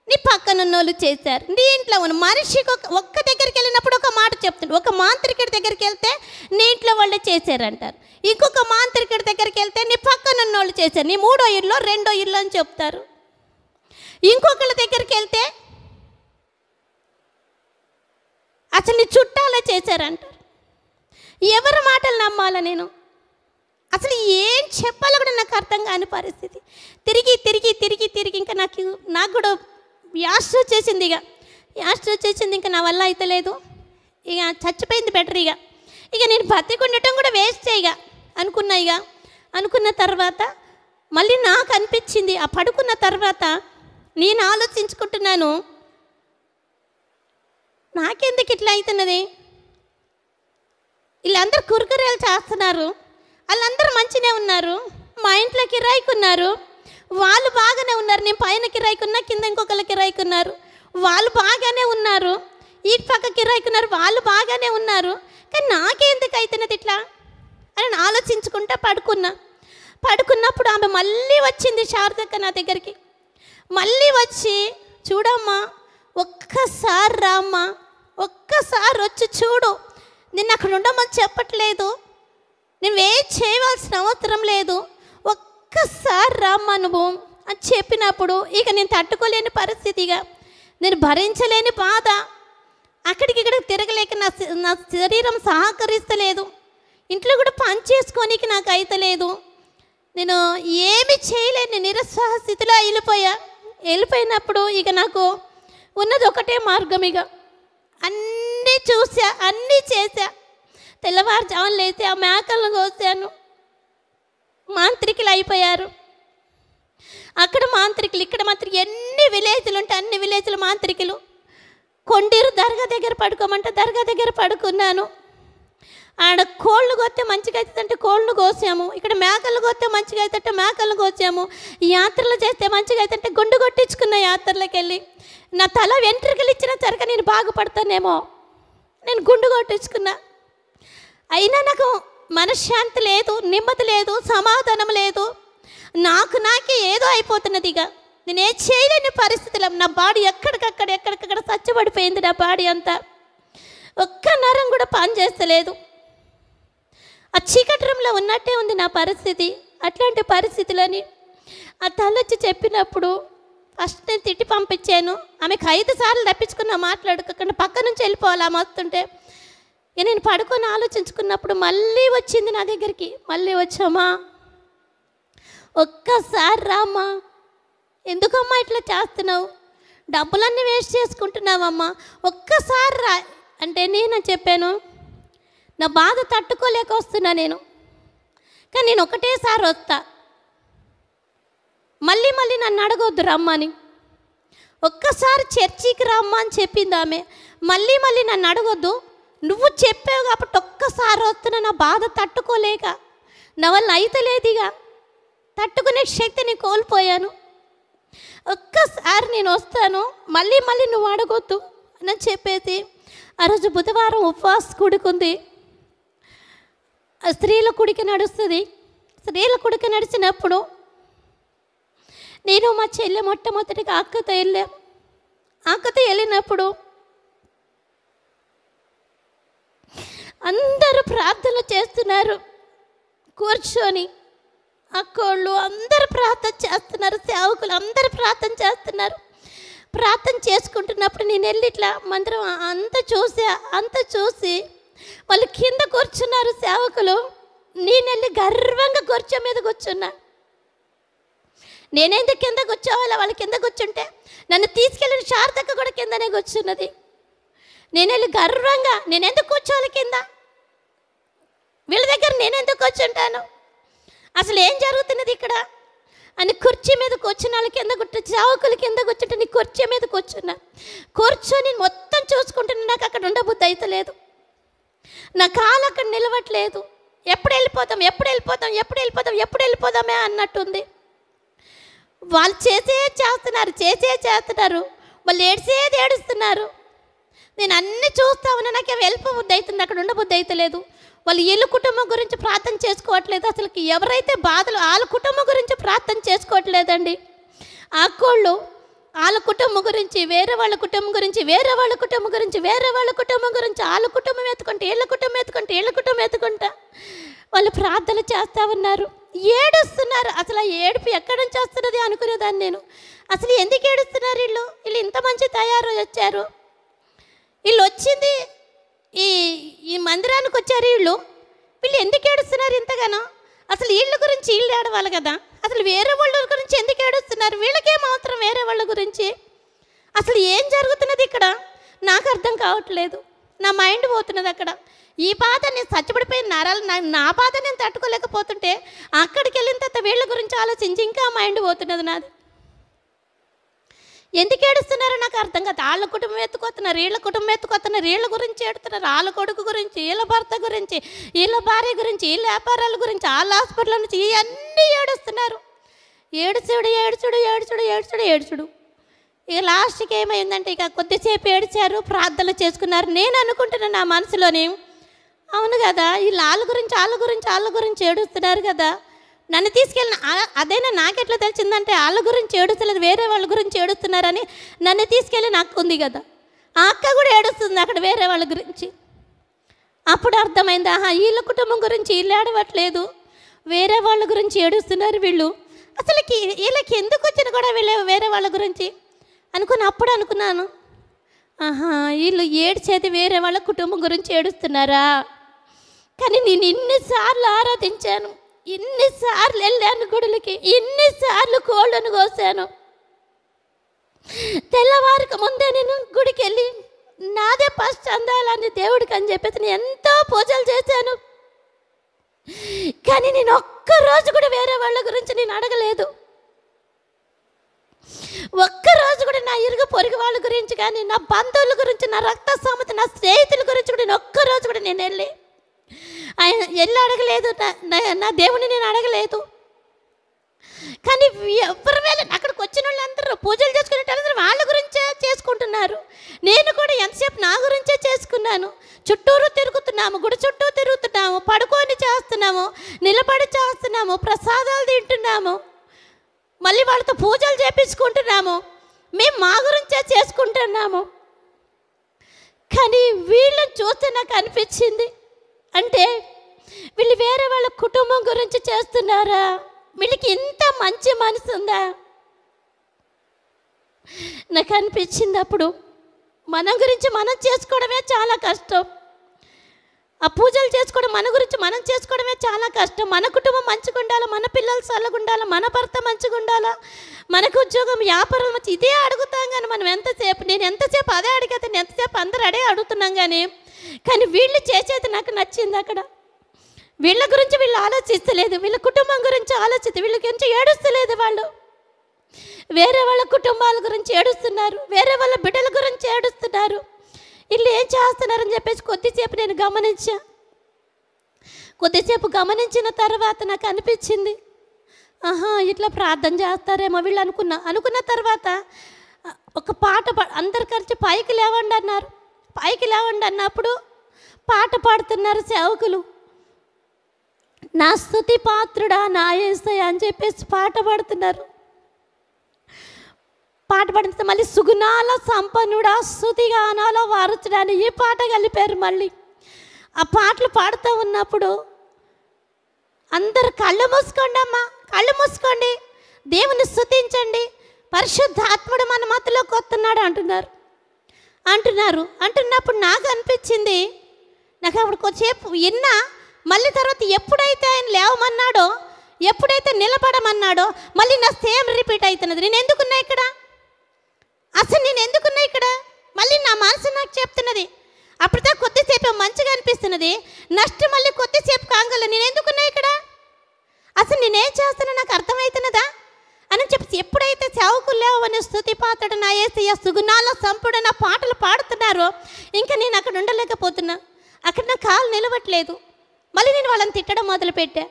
నీ పక్కనున్న వాళ్ళు చేశారు. నీ ఇంట్లో ఉన్న మనిషికి ఒక్క దగ్గరికి వెళ్ళినప్పుడు ఒక మాట చెప్తుంది. ఒక మాంత్రికుడి దగ్గరికి వెళ్తే నీ ఇంట్లో వాళ్ళే చేశారంటారు. ఇంకొక మాంత్రికుడి దగ్గరికి వెళ్తే నీ పక్కనున్న వాళ్ళు చేశారు, నీ 3వ ఇల్లు 2వ ఇల్లు అని చెప్తారు. ఇంకొకళ్ళ దగ్గరికి వెళ్తే అసలు నీ చుట్టాలే చేశారంటారు. ఎవరి మాటలు నమ్మాలా నేను? అసలు ఏం చెప్పాలో కూడా నాకు అర్థం కాని పరిస్థితి. తిరిగి తిరిగి తిరిగి తిరిగి ఇంకా నాకు కూడా యాస్ట్ వచ్చేసింది. ఇంకా నా వల్ల అయితే లేదు, ఇక చచ్చిపోయింది బెటర్. ఇక నేను బతికుండటం కూడా వేస్ట్ అనుకున్న తర్వాత మళ్ళీ నాకు అనిపించింది. ఆ పడుకున్న తర్వాత నేను ఆలోచించుకుంటున్నాను, నాకెందుకు ఇట్లా అవుతున్నది? వీళ్ళందరూ కురుకురేలు చేస్తున్నారు, వాళ్ళందరూ మంచిగా ఉన్నారు, మా ఇంట్లో కిరాయికున్నారు, వాళ్ళు బాగానే ఉన్నారు. నేను పైన కిరాయికున్నా, కింద ఇంకొకళ్ళ కిరాయికున్నారు, వాళ్ళు బాగానే ఉన్నారు. ఈ పక్క కిరాయికున్నారు, వాళ్ళు బాగానే ఉన్నారు. కానీ నాకెందుకు అవుతున్నది ఇట్లా అని ఆలోచించుకుంటా పడుకున్నప్పుడు ఆమె మళ్ళీ వచ్చింది, శారదక్క నా దగ్గరికి. మళ్ళీ వచ్చి, చూడమ్మా, ఒక్కసారి రామ్మా, ఒక్కసారి వచ్చి చూడు, నిన్ను అక్కడ ఉండమని చెప్పట్లేదు, నువ్వేం చేయవలసిన అవసరం లేదు, ఒక్కసారి రామ్మా నువ్వు అని చెప్పినప్పుడు ఇక నేను తట్టుకోలేని పరిస్థితిగా, నేను భరించలేని బాధ, అక్కడికి ఇక్కడికి తిరగలేక నా శరీరం సహకరిస్తలేదు, ఇంట్లో కూడా పని చేసుకోనికి నాకు అయితలేదు, నేను ఏమి చేయలేని నిరుత్సాహ స్థితిలో వెళ్ళిపోయినప్పుడు ఇక నాకు ఉన్నది ఒకటే మార్గం. ఇక అన్నీ చూసా, అన్నీ చేశా. తెల్లవారుజామున లేచి ఆ మేకలను కోసాను. మాంత్రికులు అయిపోయారు అక్కడ మాంత్రికులు, ఇక్కడ మాంత్రికులు. ఎన్ని విలేజ్లు ఉంటే అన్ని విలేజ్ల మాంత్రికులు. కొండీరు దర్గా దగ్గర పడుకోమంటే దర్గా దగ్గర పడుకున్నాను. ఆడ కోళ్ళు కోస్తే మంచిగా అవుతుందంటే కోళ్ళు కోసాము, ఇక్కడ మేకలు కోస్తే మంచిగా అవుతుంటే మేకలు కోసాము, యాత్రలు చేస్తే మంచిగా అవుతుంటే గుండు కొట్టించుకున్న యాత్రలకు వెళ్ళి. నా తల వెంట్రుకలు ఇచ్చినా సరిగా నేను బాగుపడతానేమో, నేను గుండు కొట్టించుకున్నా. అయినా నాకు మనశ్శాంతి లేదు, నెమ్మది లేదు, సమాధానం లేదు. నాకే ఏదో అయిపోతున్నది. ఇక నేనేం చేయలేని పరిస్థితిలో నా బాడీ ఎక్కడికక్కడ చచ్చబడిపోయింది. నా బాడీ అంతా ఒక్క నరం కూడా పని చేస్తలేదు. ఆ చీకటి రూమ్లో ఉన్నట్టే ఉంది నా పరిస్థితి. అట్లాంటి పరిస్థితులని ఆ తల్లొచ్చి చెప్పినప్పుడు ఫస్ట్ నేను తిట్టి పంపించాను. ఆమెకు 5 సార్లు తప్పించుకున్నా, మాట్లాడుకోకుండా పక్క నుంచి వెళ్ళిపోవాలి ఆమె వస్తుంటే. నేను పడుకొని ఆలోచించుకున్నప్పుడు మళ్ళీ వచ్చింది నా దగ్గరికి. మళ్ళీ వచ్చామా, ఒక్కసారి రామ్మా, ఎందుకమ్మా ఇట్లా చేస్తున్నావు? డబ్బులన్నీ వేస్ట్ చేసుకుంటున్నావమ్మా, ఒక్కసారి రా అంటే నేను చెప్పాను, నా బాధ తట్టుకోలేక వస్తున్నా నేను, కానీ నేను ఒకటేసారి వస్తా, మళ్ళీ మళ్ళీ నన్ను అడగొద్దు రమ్మని. ఒక్కసారి చర్చికి రమ్మా అని చెప్పింది ఆమె. మళ్ళీ మళ్ళీ నన్ను అడగొద్దు, నువ్వు చెప్పావు కాబట్టి ఒక్కసారి వస్తున్నా, నా బాధ తట్టుకోలేక, నా వల్ల అయితలేదుగా, తట్టుకునే శక్తిని కోల్పోయాను, ఒక్కసారి నేను వస్తాను, మళ్ళీ మళ్ళీ నువ్వు అడగొద్దు అని చెప్పేసి ఆ రోజు బుధవారం ఉపవాస కూడుకుంది. స్త్రీల కుడికి నడుస్తుంది. స్త్రీల కుడికి నడిచినప్పుడు నేను మా చెల్లె మొట్టమొదటిగా అక్కతో వెళ్ళాం. అక్కతో వెళ్ళినప్పుడు అందరూ ప్రార్థనలు చేస్తున్నారు కూర్చొని, అక్కోళ్ళు అందరూ ప్రార్థన చేస్తున్నారు, సేవకులు అందరూ ప్రార్థన చేస్తున్నారు. ప్రార్థన చేసుకుంటున్నప్పుడు నేను వెళ్ళి ఇట్లా మందిరం అంత చూసి వాళ్ళు కింద కూర్చున్నారు సేవకులు. నేను వెళ్ళి గర్వంగా కూర్చో మీద కూర్చున్నా. నేనెందుకు కింద కూర్చోవాలా? వాళ్ళు కింద కూర్చుంటే నన్ను తీసుకెళ్ళిన శారదక్క కూడా కిందనే కూర్చున్నది. నేను వెళ్ళి గర్వంగా, నేనెందుకు కూర్చోవాలి కింద, వీళ్ళ దగ్గర నేనెందుకు కూర్చుంటాను, అసలు ఏం జరుగుతున్నది ఇక్కడ అని కుర్చీ మీద కూర్చున్న వాళ్ళు కింద కూర్చు, సేవకులు కింద కూర్చుంటే నీ కుర్చీ మీద కూర్చొని మొత్తం చూసుకుంటున్నా. నాకు అక్కడ ఉండబుద్ధి అయితే లేదు, నా కాలు అక్కడ నిలవట్లేదు. ఎప్పుడు వెళ్ళిపోదామే అన్నట్టుంది. వాళ్ళు చేస్తున్నారు, వాళ్ళు ఏడుస్తున్నారు. నేను అన్నీ చూస్తా ఉన్నా, నాకు వెళ్ళిపోబుద్ధి అవుతుంది, అక్కడ ఉండబుద్ధి అయితే లేదు. వాళ్ళు వీళ్ళ కుటుంబం గురించి ప్రార్థన చేసుకోవట్లేదు, అసలు ఎవరైతే బాధలు వాళ్ళ కుటుంబం గురించి ప్రార్థన చేసుకోవట్లేదండి. అక్కోళ్ళు వాళ్ళ కుటుంబం గురించి, వేరే వాళ్ళ కుటుంబం గురించి, వాళ్ళ కుటుంబం ఎత్తుకుంటా వాళ్ళు ప్రార్థనలు చేస్తూ ఉన్నారు, ఏడుస్తున్నారు. అసలు ఆ ఏడుపు ఎక్కడి నుంచి వస్తున్నది అనుకునేదాన్ని నేను. అసలు ఎందుకు ఏడుస్తున్నారు వీళ్ళు ఇంత మంచి తయారు వచ్చారు, వీళ్ళు వచ్చింది ఈ మందిరానికి వచ్చారు, వీళ్ళు ఎందుకు ఏడుస్తున్నారు ఇంతగానో? అసలు వీళ్ళ గురించి వీళ్ళు ఏడవాలి కదా, అసలు వేరే వాళ్ళ గురించి ఎందుకు ఏడుస్తున్నారు? వీళ్ళకేం అవసరం వేరే వాళ్ళ గురించి? అసలు ఏం జరుగుతున్నది ఇక్కడ నాకు అర్థం కావట్లేదు. నా మైండ్ పోతున్నది అక్కడ. ఈ బాధ నేను చచ్చిపడిపోయిన నరాలు, నా బాధ నేను తట్టుకోలేకపోతుంటే అక్కడికి వెళ్ళిన తర్వాత వీళ్ళ గురించి ఆలోచించి ఇంకా మైండ్ పోతున్నది నాది. ఎందుకు ఏడుస్తున్నారో నాకు అర్థం కాదు. వాళ్ళ కుటుంబం ఎత్తుకొస్తున్నారు, వీళ్ళ కుటుంబం ఎత్తుకొస్తున్నారు, వీళ్ళ గురించి ఏడుతున్నారు, వాళ్ళ కొడుకు గురించి, వీళ్ళ భర్త గురించి, వీళ్ళ భార్య గురించి, వీళ్ళ వ్యాపారాల గురించి, వాళ్ళ హాస్పిటల్ నుంచి ఇవన్నీ ఏడుస్తున్నారు. ఏడుచుడు. ఇక లాస్ట్కి ఏమైందంటే ఇక కొద్దిసేపు ఏడ్చారు, ప్రార్థనలు చేసుకున్నారు. నేను అనుకుంటున్నాను నా మనసులోని, అవును కదా వీళ్ళు వాళ్ళ గురించి ఏడుస్తున్నారు కదా, నన్ను తీసుకెళ్ళిన అదైనా నాకెట్లా తెలిసిందంటే వాళ్ళ గురించి ఏడుస్తలేదు, వేరే వాళ్ళ గురించి ఏడుస్తున్నారని నన్ను తీసుకెళ్ళి నాకు ఉంది కదా, ఆ అక్క కూడా ఏడుస్తుంది అక్కడ వేరే వాళ్ళ గురించి. అప్పుడు అర్థమైంది, ఆహా వీళ్ళ కుటుంబం గురించి వీళ్ళు ఏడవట్లేదు, వేరే వాళ్ళ గురించి ఏడుస్తున్నారు వీళ్ళు. అసలు వీళ్ళకి ఎందుకు వచ్చిన కూడా వీళ్ళు వేరే వాళ్ళ గురించి అప్పుడు అనుకున్నాను, ఆహా వీళ్ళు ఏడ్చేది వేరే వాళ్ళ కుటుంబం గురించి ఏడుస్తున్నారా. కానీ నేను ఇన్నిసార్లు ఆరాధించాను, ఇన్నిసార్లు వెళ్ళాను గుడులకి, ఇన్నిసార్లు కోళ్ళను కోసాను. తెల్లవారికి ముందే నేను గుడికి వెళ్ళి నాదే ఫస్ట్ అందాలని దేవుడికి అని చెప్పేసి నేను ఎంతో పూజలు చేశాను. కానీ నేను ఒక్కరోజు కూడా వేరే వాళ్ళ గురించి నేను అడగలేదు. ఒక్కరోజు కూడా నా ఇరుగు పొరుగు వాళ్ళ గురించి కానీ, నా బంధువుల గురించి, నా రక్త సామత, నా స్నేహితుల గురించి కూడా నేను ఒక్కరోజు కూడా నేను వెళ్ళి అడగలేదు. నా దేవుని నేను అడగలేదు. కానీ ఎవరి వేళ అక్కడికి వచ్చిన వాళ్ళందరూ పూజలు చేసుకునేటందరూ వాళ్ళ గురించే చేసుకుంటున్నారు. నేను కూడా ఎంతసేపు నా గురించే చేసుకున్నాను. చుట్టూరు తిరుగుతున్నాము, గుడి చుట్టూ తిరుగుతున్నాము, పడుకొని చేస్తున్నాము, నిలబడి చేస్తున్నాము, ప్రసాదాలు తింటున్నాము, మళ్ళీ వాళ్ళతో పూజలు చేపించుకుంటున్నాము, మేము మా గురించే చేసుకుంటున్నాము. కానీ వీళ్ళని చూస్తే నాకు అనిపించింది, అంటే వీళ్ళు వేరే వాళ్ళ కుటుంబం గురించి చేస్తున్నారా, వీళ్ళకి ఇంత మంచి మనసు ఉందా నాకు అనిపించింది. అప్పుడు మన గురించి మనం చేసుకోవడమే చాలా కష్టం. ఆ పూజలు చేసుకోవడం మన గురించి మనం చేసుకోవడమే చాలా కష్టం. మన కుటుంబం మంచిగా ఉండాలా, మన పిల్లలు చల్లగా ఉండాలా, మన భర్త మంచిగా ఉండాలా, మనకు ఉద్యోగం వ్యాపారాలు మంచి ఇదే అడుగుతాం. కానీ మనం నేను ఎంతసేపు అదే అడిగితే ఎంతసేపు అందరూ అడే అడుగుతున్నాం. కానీ వీళ్ళు చేసేది నాకు నచ్చింది. అక్కడ వీళ్ళ గురించి వీళ్ళు ఆలోచిస్తలేదు, వీళ్ళ కుటుంబం గురించి ఆలోచిస్తే వీళ్ళ గురించి ఏడుస్తలేదు. వాళ్ళు వేరే వాళ్ళ కుటుంబాల గురించి ఏడుస్తున్నారు, వేరే వాళ్ళ బిడ్డల గురించి ఏడుస్తున్నారు. వీళ్ళు ఏం చేస్తున్నారని చెప్పేసి కొద్దిసేపు నేను కొద్దిసేపు గమనించిన తర్వాత నాకు అనిపించింది, ఇట్లా ప్రార్థన చేస్తారేమో వీళ్ళు అనుకున్న తర్వాత ఒక పాట అందరు కలిసి పైకి లేవండి అన్నారు. పైకి లేవండి అన్నప్పుడు పాట పాడుతున్నారు సేవకులు. నా స్తుతి పాత్రుడా నా యేసయ్య అని చెప్పేసి పాట పాడుతున్నారు. పాట పాడితే మళ్ళీ సుగుణాల సంపన్నుడా స్తుతిగానాల వారచుడాని ఈ పాట కలిపారు. మళ్ళీ ఆ పాటలు పాడుతూ ఉన్నప్పుడు అందరు కళ్ళు మూసుకోండి అమ్మా, కళ్ళు మూసుకోండి, దేవుని స్తుతించండి, పరిశుద్ధాత్ముడు మన మధ్యలోకి వస్తున్నాడు అంటున్నప్పుడు నాకు అనిపించింది, నాకు అప్పుడు కొద్దిసేపు విన్నా. మళ్ళీ తర్వాత ఎప్పుడైతే ఆయన లేవమన్నాడో, ఎప్పుడైతే నిలబడమన్నాడో మళ్ళీ నా సేమ్ రిపీట్ అవుతున్నది. నేను ఎందుకున్నా ఇక్కడ, అసలు నేను ఎందుకున్నా ఇక్కడ, మళ్ళీ నా మనసు నాకు చెప్తున్నది. అప్పుడుదా కొద్దిసేపు మంచిగా అనిపిస్తున్నది, నష్టం మళ్ళీ కొద్దిసేపు కాంగల నేను ఎందుకున్నా ఇక్కడ, అసలు నేనేం చేస్తున్నా నాకు అర్థమవుతున్నదా అని చెప్పి ఎప్పుడైతే సేవకులు లేవని స్తుతి పాత్రుడు నా యేసయ్య సుగుణాల సంపుడు నా పాటలు పాడుతున్నారో ఇంకా నేను అక్కడ ఉండలేకపోతున్నా. అక్కడ నా కాలు నిలవట్లేదు. మళ్ళీ నేను వాళ్ళని తిట్టడం మొదలుపెట్టా.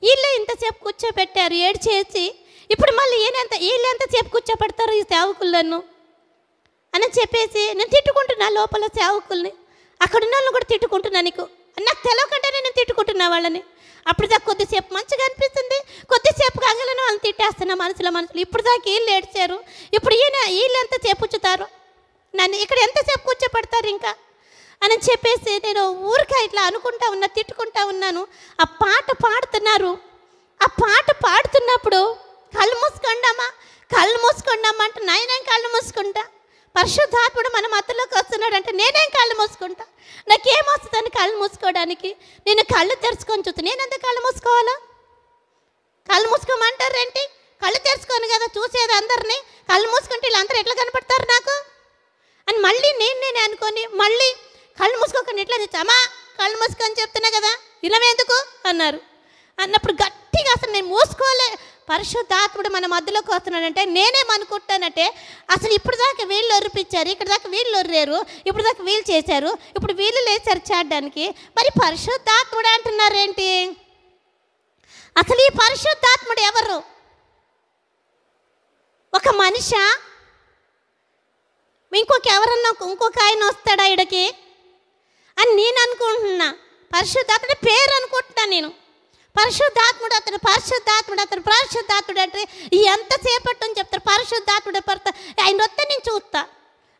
వీళ్ళే ఇంతసేపు కూర్చోబెట్టారు ఏడ్చేసి, ఇప్పుడు మళ్ళీ వీళ్ళు ఎంతసేపు కూర్చోబెడతారు ఈ సేవకులను అని చెప్పేసి నేను తిట్టుకుంటున్నా లోపల సేవకుల్ని. అక్కడున్న వాళ్ళని కూడా తిట్టుకుంటున్నా. నాకు తెలవకంటే నేను తిట్టుకుంటున్నా వాళ్ళని. అప్పుడు దాకా కొద్దిసేపు మంచిగా అనిపిస్తుంది, కొద్దిసేపు కాగలను వాళ్ళని తిట్టేస్తున్నా మనసులో. ఇప్పుడు దాకా వీళ్ళు ఏడ్చారు, ఇప్పుడు వీళ్ళు ఎంతసేపు కూర్చుతారు, నన్ను ఇక్కడ ఎంతసేపు కూర్చోపెడతారు ఇంకా అని చెప్పేసి నేను ఊరికే ఇట్లా తిట్టుకుంటా ఉన్నాను. ఆ పాట పాడుతున్నారు. ఆ పాట పాడుతున్నప్పుడు కళ్ళు మూసుకోండమ్మా అంటే నేనేం కళ్ళు మూసుకుంటా, పరిశుద్ధాత్ముడు మన మధ్యలోకి వస్తున్నాడు అంటే నేనేం కళ్ళు మూసుకుంటా, నాకేమొస్తుందని కళ్ళు మూసుకోవడానికి. నేను కళ్ళు తెరుచుకొని చూస్తే నేను ఎందుకు కళ్ళు మూసుకోవాలా? కళ్ళు మూసుకోమంటారేంటి? కళ్ళు తెరుచుకొని కదా చూసేది అందరినీ. కళ్ళు మూసుకుంటే వీళ్ళందరూ ఎట్లా కనపడతారు నాకు అని మళ్ళీ నేనే అనుకొని మళ్ళీ కళ్ళు మూసుకోకండి ఎట్లా తెచ్చామా, కళ్ళు మూసుకొని చెప్తున్నా కదా ఇలావెందుకు అన్నప్పుడు గట్టిగా అసలు నేను మూసుకోలే. పరిశుద్ధాత్ముడు మన మధ్యలోకి వస్తున్నాడంటే నేనేమనుకుంటానంటే అసలు ఇప్పుడు దాకా వీళ్ళు ఒరిపించారు, ఇక్కడ దాకా వీళ్ళు ఒర్రారు, ఇప్పుడు దాకా వీళ్ళు చేశారు, ఇప్పుడు వీళ్ళు లేచారు చేయడానికి, మరి పరిశుద్ధాత్ముడు అంటున్నారేంటి? అసలు ఈ పరిశుద్ధాత్ముడు ఎవరు? ఒక మనిషా? ఇంకొక ఆయన వస్తాడా ఇక్కడికి అని నేను అనుకుంటున్నా. పరిశుద్ధాత్ముడు పేరు అనుకుంటున్నా నేను. పరిశుద్ధాత్ముడు అంటే ఎంతసేపటి అని చెప్తారు పరిశుద్ధాత్ముడు పడతా ఆయన వస్తే నేను చూస్తా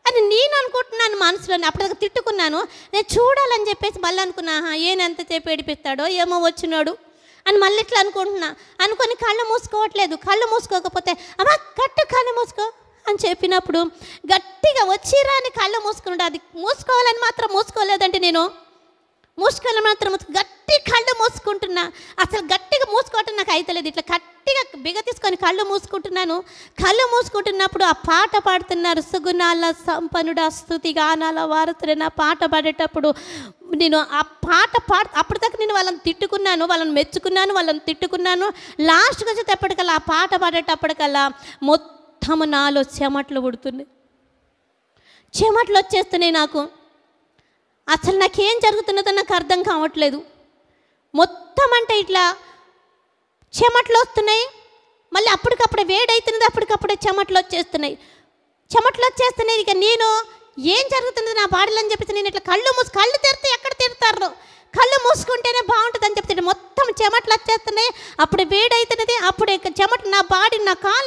అని నేను అనుకుంటున్నాను మనసులోని. అప్పుడు తిట్టుకున్నాను. నేను చూడాలని చెప్పేసి మళ్ళీ అనుకున్నా, ఏం ఎంతసేపు ఏడిపిస్తాడో ఏమో వచ్చినాడు అని మళ్ళీ ఇట్లా అనుకొని కళ్ళు మూసుకోవట్లేదు. కళ్ళు మూసుకోకపోతే అమ్మా కళ్ళు మూసుకో అని చెప్పినప్పుడు గట్టిగా వచ్చిరా అని కళ్ళు మూసుకున్నాడు. అది మూసుకోవాలని మాత్రం మూసుకోలేదంటే నేను మూసుకోవాలని మాత్రం గట్టి కళ్ళు మూసుకుంటున్నా. అసలు గట్టిగా మూసుకోవటం నాకు అయితలేదు. ఇట్లా గట్టిగా బిగ తీసుకొని కళ్ళు మూసుకుంటున్నప్పుడు ఆ పాట పాడుతున్నారు. సుగుణాల సంపన్నుడా స్తుతిగానాల వారసుడైన పాట పాడేటప్పుడు నేను ఆ పాట అప్పటిదాకా నేను వాళ్ళని తిట్టుకున్నాను, వాళ్ళని మెచ్చుకున్నాను, వాళ్ళని తిట్టుకున్నాను. లాస్ట్కి వచ్చేటప్పటికల్లా ఆ పాట పాడేటప్పటికల్లా మొత్తం నాలో చెమట్లు పుడుతున్నాయి, చెమట్లు వచ్చేస్తున్నాయి నాకు. అసలు నాకేం జరుగుతున్నదో నాకు అర్థం కావట్లేదు. మొత్తం అంటే ఇట్లా చెమట్లు వస్తున్నాయి, మళ్ళీ అప్పటికప్పుడే వేడవుతున్నది, అప్పటికప్పుడే చెమట్లు వచ్చేస్తున్నాయి. ఇక నేను ఏం జరుగుతున్నది నా బాడీలో అని చెప్పేసి నేను ఇట్లా కళ్ళు తెరితే ఎక్కడ తిడతారు, కళ్ళు మూసుకుంటేనే బాగుంటుంది అని చెప్తే మొత్తం చెమట్లు వచ్చేస్తున్నాయి. అప్పుడు వేడవుతున్నది, అప్పుడు చెమట్లు నా బాడీ, నా కాలు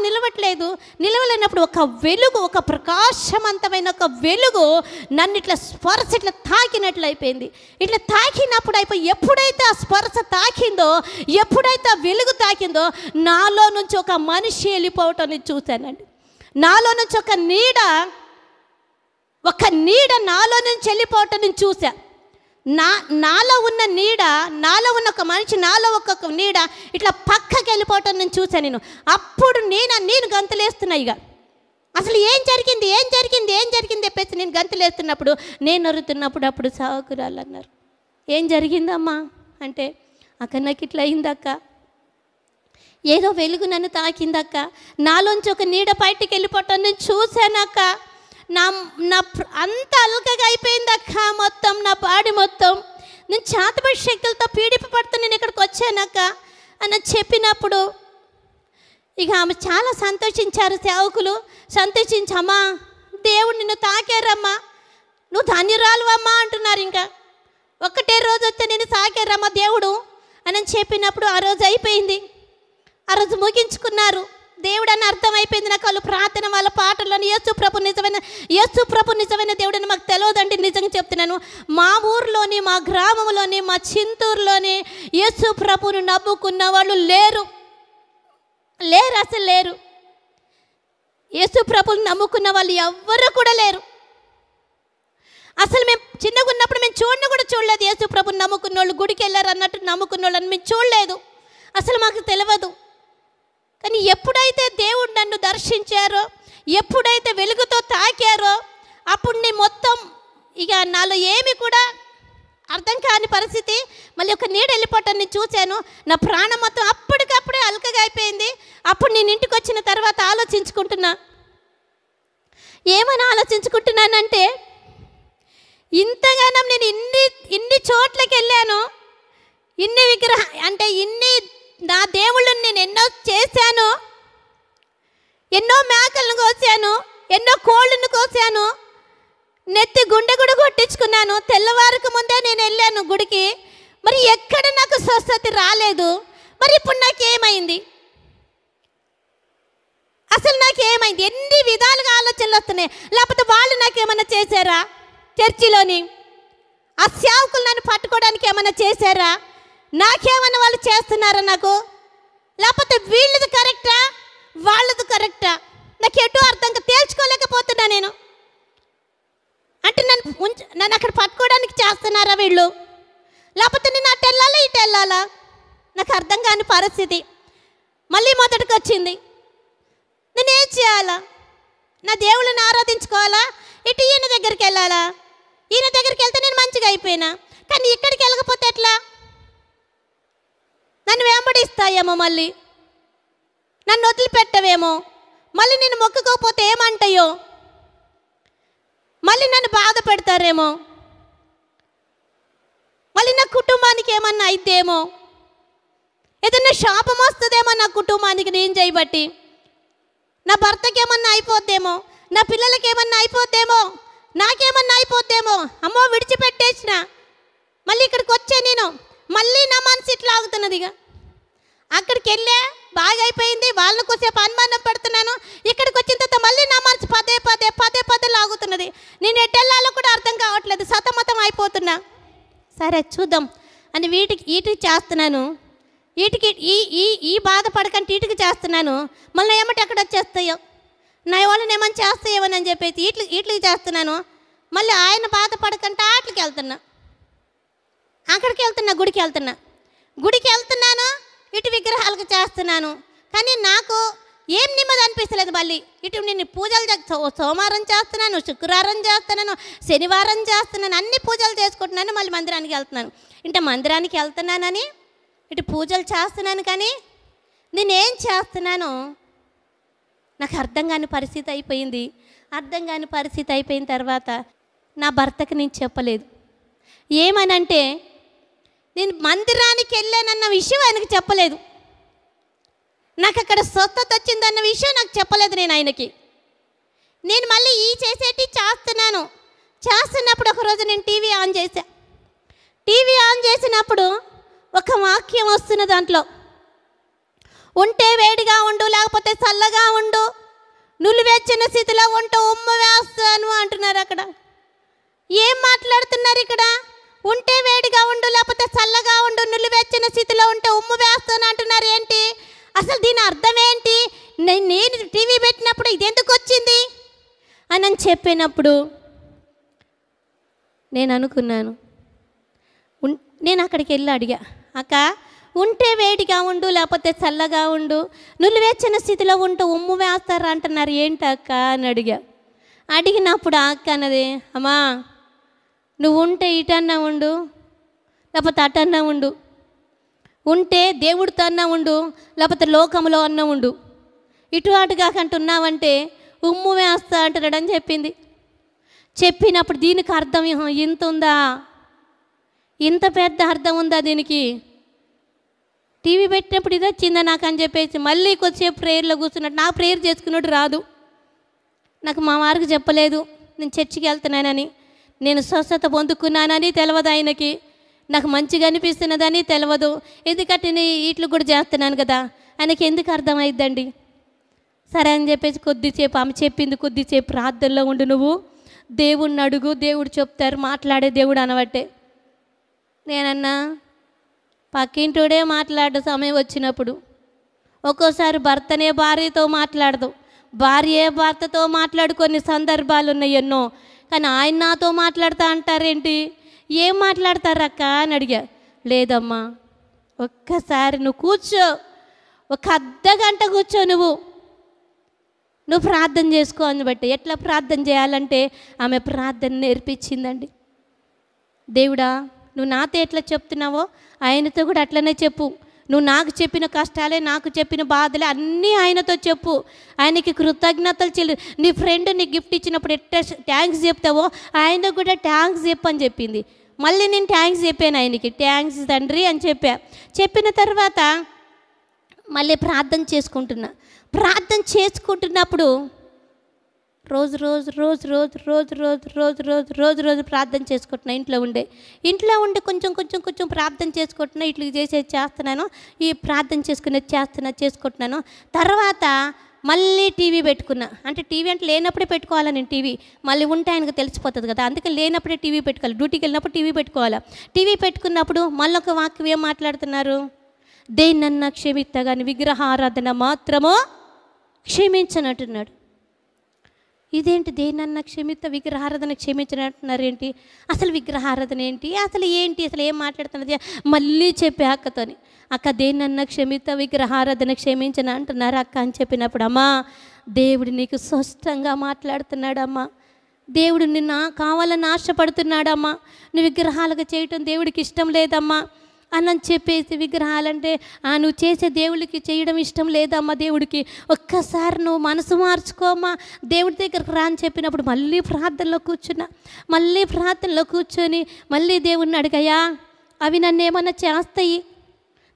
నిలవట్లేదు. నిలవలేనప్పుడు ఒక వెలుగు, ఒక ప్రకాశవంతమైన ఒక వెలుగు నన్ను ఇట్లా స్పర్శ ఇట్లా తాకినట్లు అయిపోయింది. ఇట్లా తాకినప్పుడు ఎప్పుడైతే ఆ స్పర్శ తాకిందో, ఎప్పుడైతే ఆ వెలుగు తాకిందో నాలో నుంచి ఒక మనిషి వెళ్ళిపోవటం నేను చూశానండి. నాలో నుంచి ఒక నీడ నాలో నుంచి వెళ్ళిపోవటం నేను చూసా. నాలో ఉన్న నీడ, నాలో ఉన్న ఒక మనిషి, నాలో ఒక నీడ ఇట్లా పక్కకి వెళ్ళిపోవటం నేను చూశాను. నేను అప్పుడు నేను గంతులేస్తున్నా. ఇక అసలు ఏం జరిగింది చెప్పేసి నేను గంతులేస్తున్నప్పుడు, నేను నరుతున్నప్పుడు అప్పుడు సావుకురాలు అన్నారు, ఏం జరిగిందమ్మా అంటే, అక్క నాకు ఇట్లా అయిందక్క, ఏదో వెలుగు నన్ను తాకిందక్క, నాలోంచి ఒక నీడ బయటికి వెళ్ళిపోవటం నేను చూశానక్క, నా అంత అల్కగా అయిపోయిందక్క, మొత్తం నా బాడీ మొత్తం, నేను చేతబడి శక్తులతో పీడిపడుతూ నేను ఇక్కడికి వచ్చానక్క అని చెప్పినప్పుడు ఇక ఆమె చాలా సంతోషించారు. సేవకులు సంతోషించమ్మా, దేవుడు నిన్ను తాకారమ్మా, నువ్వు ధన్యురాలువమ్మా అంటున్నారు. ఇంకా ఒక్కటే రోజు వస్తే నేను తాకారమ్మా దేవుడు అని చెప్పినప్పుడు ఆ రోజు అయిపోయింది. ఆ రోజు ముగించుకున్నారు. దేవుడు అని అర్థమైపోయింది నాకు. వాళ్ళు ప్రార్థన, వాళ్ళ పాటలను యేసు ప్రభు నిజమైన దేవుడని మాకు తెలియదండి. నిజంగా చెప్తున్నాను, మా ఊర్లోని, మా గ్రామంలోని, మా చింతూరులోని యేసు ప్రభుని నమ్ముకున్న వాళ్ళు లేరు, అసలు లేరు. యేసు ప్రభుని నమ్ముకున్న వాళ్ళు ఎవ్వరు కూడా లేరు. అసలు మేము చిన్నగా ఉన్నప్పుడు మేము చూడలేదు. యేసు ప్రభుని నమ్ముకున్న వాళ్ళు, గుడికి వెళ్ళారు అన్నట్టు నమ్ముకున్న వాళ్ళని మేము చూడలేదు, అసలు మాకు తెలియదు. కానీ ఎప్పుడైతే దేవుడు నన్ను దర్శించారో, ఎప్పుడైతే వెలుగుతో తాకారో, అప్పుడు నేను మొత్తం ఇక నాలో ఏమి కూడా అర్థం కాని పరిస్థితి, మళ్ళీ ఒక నీడ వెళ్ళిపోవటం నేను చూశాను. నా ప్రాణం మొత్తం అప్పటికప్పుడే అల్కగా అయిపోయింది. అప్పుడు నేను ఇంటికి వచ్చిన తర్వాత ఏమని ఆలోచించుకుంటున్నానంటే, ఇంతగానం నేను ఇన్ని చోట్లకి వెళ్ళాను, ఇన్ని నా దేవుళ్ళని నేను ఎన్నో చేశాను, ఎన్నో మేకలను కోసాను, ఎన్నో కోళ్ళను కోసాను, నెత్తి గుండె కూడా కొట్టించుకున్నాను. తెల్లవారికి ముందే నేను వెళ్ళాను గుడికి, మరి ఎక్కడ నాకు స్వస్థత రాలేదు. మరి ఇప్పుడు నాకేమైంది, అసలు నాకేమైంది? ఎన్ని విధాలుగా ఆలోచనలు వస్తున్నాయి. లేకపోతే వాళ్ళు నాకేమన్నా చేశారా? చర్చిలోని ఆ సేవకులు నన్ను పట్టుకోవడానికి ఏమన్నా చేశారా? నాకేమన్నా వాళ్ళు చేస్తున్నారా నాకు? లేకపోతే వీళ్ళది కరెక్టా, వాళ్ళది కరెక్టా? నాకు ఎటు అర్థం తేల్చుకోలేకపోతున్నా నేను. అంటే నన్ను అక్కడ పట్టుకోవడానికి చేస్తున్నారా వీళ్ళు, లేకపోతే నేను అటు వెళ్ళాలా ఇటు వెళ్ళాలా? నాకు అర్థం కాని పరిస్థితి మళ్ళీ మొదటికి వచ్చింది. నేనేం చేయాలా? నా దేవుళ్ళని ఆరాధించుకోవాలా, ఇటు ఈయన దగ్గరికి వెళ్ళాలా? ఈయన దగ్గరికి వెళ్తే నేను మంచిగా అయిపోయినా, కానీ ఇక్కడికి వెళ్ళకపోతే ఎట్లా? నన్ను వెంబడిస్తాయేమో, మళ్ళీ నన్ను వదిలిపెట్టవేమో, మళ్ళీ నేను మొక్కుకోకపోతే ఏమంటాయో, మళ్ళీ నన్ను బాధ పెడతారేమో, మళ్ళీ నా కుటుంబానికి ఏమన్నా అయితేమో, ఏదన్నా శాపం వస్తుందేమో నా కుటుంబానికి నేను చేయబట్టి, నా భర్తకి ఏమన్నా అయిపోద్దేమో, నా పిల్లలకి ఏమన్నా అయిపోద్దేమో, నాకేమన్నా అయిపోద్దేమో, అమ్మో విడిచిపెట్టేసిన మళ్ళీ ఇక్కడికి వచ్చే నేను, మళ్ళీ నా మనసు ఇట్లా ఆగుతున్నది. ఇక అక్కడికి వెళ్ళే బాగా అయిపోయింది, వాళ్ళని కొద్దిసేపు అనుమానం పెడుతున్నాను, ఇక్కడికి వచ్చిన తర్వాత మళ్ళీ నా మనసు పదే లాగుతున్నది. నేను ఎటు వెళ్ళాలో కూడా అర్థం కావట్లేదు, సతమతం అయిపోతున్నా. సరే చూద్దాం అని వీటికి చేస్తున్నాను, వీటికి ఈ బాధపడకంటే వీటికి చేస్తున్నాను. మళ్ళీ ఏమంటే ఎక్కడ వచ్చేస్తాయో, నా వాళ్ళని ఏమని చేస్తాయేమని అని చెప్పేసి వీటికి చేస్తున్నాను. మళ్ళీ ఆయన బాధపడకంటే వాటికి వెళ్తున్నా, అక్కడికి వెళ్తున్నా, గుడికి వెళ్తున్నాను, ఇటు విగ్రహాలకు చేస్తున్నాను. కానీ నాకు ఏం నెమ్మది అనిపిస్తలేదు. మళ్ళీ ఇటు నేను పూజలు సోమవారం చేస్తున్నాను, శుక్రవారం చేస్తున్నాను, శనివారం చేస్తున్నాను, అన్ని పూజలు చేసుకుంటున్నాను. మళ్ళీ మందిరానికి వెళ్తున్నాను. అంటే మందిరానికి వెళ్తున్నానని ఇటు పూజలు చేస్తున్నాను, కానీ నేనేం చేస్తున్నానో నాకు అర్థం కాని పరిస్థితి అయిపోయింది. అర్థం కాని పరిస్థితి అయిపోయిన తర్వాత నా భర్తకి నేను చెప్పలేదు. ఏమనంటే, నేను మందిరానికి వెళ్ళానన్న విషయం ఆయనకు చెప్పలేదు, నాకు అక్కడ స్వస్థత వచ్చిందన్న విషయం నాకు చెప్పలేదు నేను ఆయనకి. నేను మళ్ళీ చేసేటి చేస్తున్నప్పుడు ఒకరోజు నేను టీవీ ఆన్ చేసినప్పుడు ఒక వాక్యం వస్తున్న దాంట్లో, ఉంటే వేడిగా ఉండు, లేకపోతే చల్లగా ఉండు, నులివెచ్చని స్థితిలో ఉంటూ ఉమ్మ వేస్తాను అంటున్నారు. అక్కడ ఏం మాట్లాడుతున్నారు? ఇక్కడ ఉంటే వేడిగా ఉండు, లేకపోతే చల్లగా ఉండు, నులివెచ్చని స్థితిలో ఉంటే ఉమ్మ వేస్తాను అంటున్నారు. ఏంటి అసలు దీని అర్థం ఏంటి? నేను టీవీ పెట్టినప్పుడు ఇది ఎందుకు వచ్చింది అని చెప్పినప్పుడు నేను అనుకున్నాను, నేను అక్కడికి వెళ్ళి అడిగా, అక్క ఉంటే వేడిగా ఉండు, లేకపోతే చల్లగా ఉండు, నులివెచ్చని స్థితిలో ఉంటూ ఉమ్ము వేస్తారా అంటున్నారు, ఏంటి అక్క అని అడిగినప్పుడు ఆ అక్క అన్నది, అమ్మా నువ్వు ఉంటే ఇటన్నా ఉండు, లేకపోతే అటన్నా ఉండు, ఉంటే దేవుడితో అన్నా ఉండు, లేకపోతే లోకంలో అన్నా ఉండు, ఇటు అటు కాకంటున్నావంటే ఉమ్ము వేస్తా అంటున్నాడని చెప్పింది. చెప్పినప్పుడు దీనికి అర్థం ఇంత ఉందా, ఇంత పెద్ద అర్థం ఉందా దీనికి? టీవీ పెట్టినప్పుడు ఇది వచ్చిందా నాకు అని చెప్పేసి మళ్ళీ కొద్దిసేపు ప్రేయర్లో కూర్చున్నట్టు, నా ప్రేయర్ చేసుకున్నట్టు రాదు. నాకు మా వారికి చెప్పలేదు నేను చర్చికి వెళ్తున్నానని, నేను స్వస్థత పొందుకున్నానని తెలియదు ఆయనకి, నాకు మంచిగా అనిపిస్తున్నదని తెలియదు. ఎందుకంటే నేను ఇట్లు కూడా చేస్తున్నాను కదా, ఆయనకి ఎందుకు అర్థమైద్దండి? సరే అని చెప్పేసి కొద్దిసేపు ఆమె చెప్పింది, కొద్దిసేపు ప్రార్థనలో ఉండు, నువ్వు దేవుణ్ణి అడుగు, దేవుడు చెప్తారు, మాట్లాడే దేవుడు అనబట్టే. నేనన్నా పక్కింటోడే మాట్లాడే సమయం వచ్చినప్పుడు, ఒక్కోసారి భర్తనే భార్యతో మాట్లాడదు, భార్యే భర్తతో మాట్లాడుకునే సందర్భాలు ఉన్నాయి ఎన్నో. కానీ ఆయన నాతో మాట్లాడుతా అంటారేంటి, ఏం మాట్లాడతారక్క అని అడిగా. లేదమ్మా ఒక్కసారి నువ్వు కూర్చో, ఒక అర్ధగంట కూర్చో, నువ్వు ప్రార్థన చేసుకో అని బట్టి. ఎట్లా ప్రార్థన చేయాలంటే ఆమె ప్రార్థన నేర్పించిందండి. దేవుడా నువ్వు నాతో ఎట్లా చెప్తున్నావో ఆయనతో కూడా అట్లనే చెప్పు, నువ్వు నాకు చెప్పిన కష్టాలే, నాకు చెప్పిన బాధలే అన్నీ ఆయనతో చెప్పు, ఆయనకి కృతజ్ఞతలు చెల్లి. నీ ఫ్రెండ్ నీకు గిఫ్ట్ ఇచ్చినప్పుడు ఎట్లా థ్యాంక్స్ చెప్తావో ఆయన కూడా థ్యాంక్స్ చెప్పని చెప్పింది. మళ్ళీ నేను థ్యాంక్స్ చెప్పాను ఆయనకి, థ్యాంక్స్ తండ్రి అని చెప్పిన తర్వాత మళ్ళీ ప్రార్థన చేసుకుంటున్నప్పుడు రోజు ప్రార్థన చేసుకుంటున్నా. ఇంట్లో ఉండి కొంచెం ప్రార్థన చేసుకుంటున్నా, ఇట్లా చేస్తున్నాను, ఈ ప్రార్థన చేసుకుంటున్నాను. తర్వాత మళ్ళీ టీవీ పెట్టుకున్నా. అంటే టీవీ అంటే లేనప్పుడే పెట్టుకోవాలా నేను టీవీ, మళ్ళీ ఉంటే ఆయనకు తెలిసిపోతుంది కదా, అందుకే లేనప్పుడే టీవీ పెట్టుకోవాలి, డ్యూటీకి వెళ్ళినప్పుడు టీవీ పెట్టుకోవాలా. టీవీ పెట్టుకున్నప్పుడు మళ్ళీ ఒక వాక్యం ఏం మాట్లాడుతున్నారు, దేన్నన్నా క్షమిస్తా కానీ విగ్రహారాధన మాత్రమో క్షమించనంటున్నాడు. ఇదేంటి దేన్నన్నా క్షమిస్తా విగ్రహారాధన క్షమించనంటున్నారు ఏంటి, అసలు విగ్రహారాధన ఏంటి, అసలు ఏం మాట్లాడుతున్నది? మళ్ళీ చెప్పే అక్కతోని, అక్క దేన్నన్నా క్షమిస్తా విగ్రహారాధన క్షమించను అంటున్నారు అక్క అని చెప్పినప్పుడు, అమ్మా దేవుడు నీకు స్పష్టంగా మాట్లాడుతున్నాడమ్మా, దేవుడు నిన్ను కావాలని ఆశపడుతున్నాడమ్మా, నువ్వు విగ్రహాలుగా చేయటం దేవుడికి ఇష్టం లేదమ్మా అని చెప్పేసి, విగ్రహాలంటే నువ్వు చేసే దేవుడికి చేయడం ఇష్టం లేదమ్మా దేవుడికి, ఒక్కసారి నువ్వు మనసు మార్చుకోమ్మా, దేవుడి దగ్గరకు రా అని చెప్పినప్పుడు మళ్ళీ ప్రార్థనలో కూర్చొని మళ్ళీ దేవుడిని అడిగయ్యా, అవి నన్ను ఏమన్నా చేస్తాయి,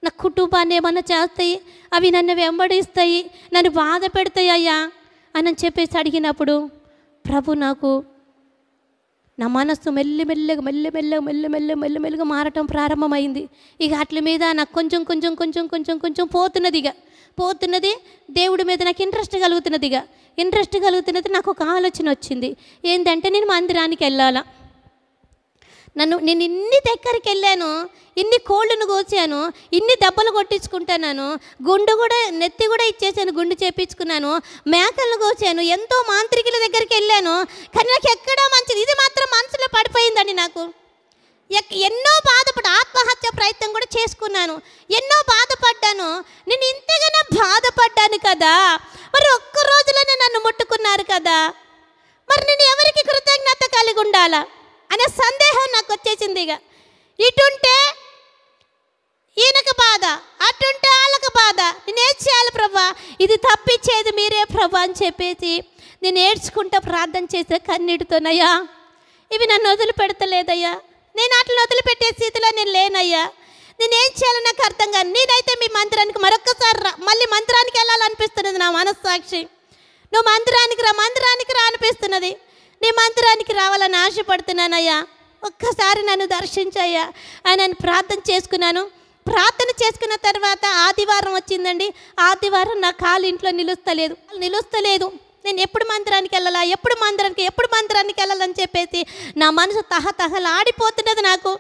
నా కుటుంబాన్ని ఏమన్నా చేస్తాయి, అవి నన్ను వెంబడిస్తాయి, నన్ను బాధ పెడతాయి అయ్యా అని చెప్పేసి అడిగినప్పుడు ప్రభు నాకు నా మనస్సు మెల్లమెల్లగా మారటం ప్రారంభమైంది. ఇక అట్ల మీద నాకు కొంచెం పోతున్నది దేవుడి మీద నాకు ఇంట్రెస్ట్ కలుగుతున్నది. నాకు ఒక ఆలోచన వచ్చింది, ఏంటంటే నేను మందిరానికి వెళ్ళాలా. నేను ఇన్ని దగ్గరికి వెళ్ళాను, ఇన్ని కోళ్ళను కోసాను, ఇన్ని దెబ్బలు కొట్టించుకుంటున్నాను, నెత్తి కూడా ఇచ్చేసాను, గుండు చేపించుకున్నాను, మేకలను కోసాను, ఎంతో మాంత్రికుల దగ్గరికి వెళ్ళాను, కానీ నాకు ఎక్కడా మంచిది, ఇది మాత్రం మనసులో పడిపోయిందండి. నాకు ఎన్నో ఆత్మహత్య ప్రయత్నం కూడా చేసుకున్నాను, ఎన్నో బాధపడ్డాను. నేను ఇంతగానో బాధపడ్డాను కదా, మరి ఒక్క రోజులోనే నన్ను ముట్టుకున్నారు కదా, మరి నేను ఎవరికి కృతజ్ఞత కలిగి ఉండాలా అనే సందేహం నాకు వచ్చేసింది. ఇక ఇటుంటే ఈయనకు బాధ, అటుంటే వాళ్ళకు బాధ, నేనేం చేయాలి ప్రభా, ఇది తప్పించేది మీరే ప్రభా అని చెప్పేసి నేను ఏడ్చుకుంటా ప్రార్థన చేసే కన్నీటితోనయ్యా, ఇవి నన్ను వదిలిపెడతలేదయ్యా, నేను అట్లా వదిలిపెట్టే స్థితిలో నేను లేనయ్యా, నేనేం చేయాలో నాకు అర్థం కాదు. నేనైతే మీ మందిరానికి మరొక్కసారి మళ్ళీ మందిరానికి వెళ్ళాలనిపిస్తున్నది, నా మనస్సాక్షి. నువ్వు మందిరానికి రా అనిపిస్తున్నది, నీ మందిరానికి రావాలని ఆశపడుతున్నానయ్యా, ఒక్కసారి నన్ను దర్శించయ్యా అని ప్రార్థన చేసుకున్నాను. ప్రార్థన చేసుకున్న తర్వాత ఆదివారం వచ్చిందండి. ఆదివారం నా కాలు ఇంట్లో నిలుస్తలేదు. నేను ఎప్పుడు మందిరానికి వెళ్ళాలని చెప్పేసి నా మనసు తహతహలాడిపోతున్నది. నాకు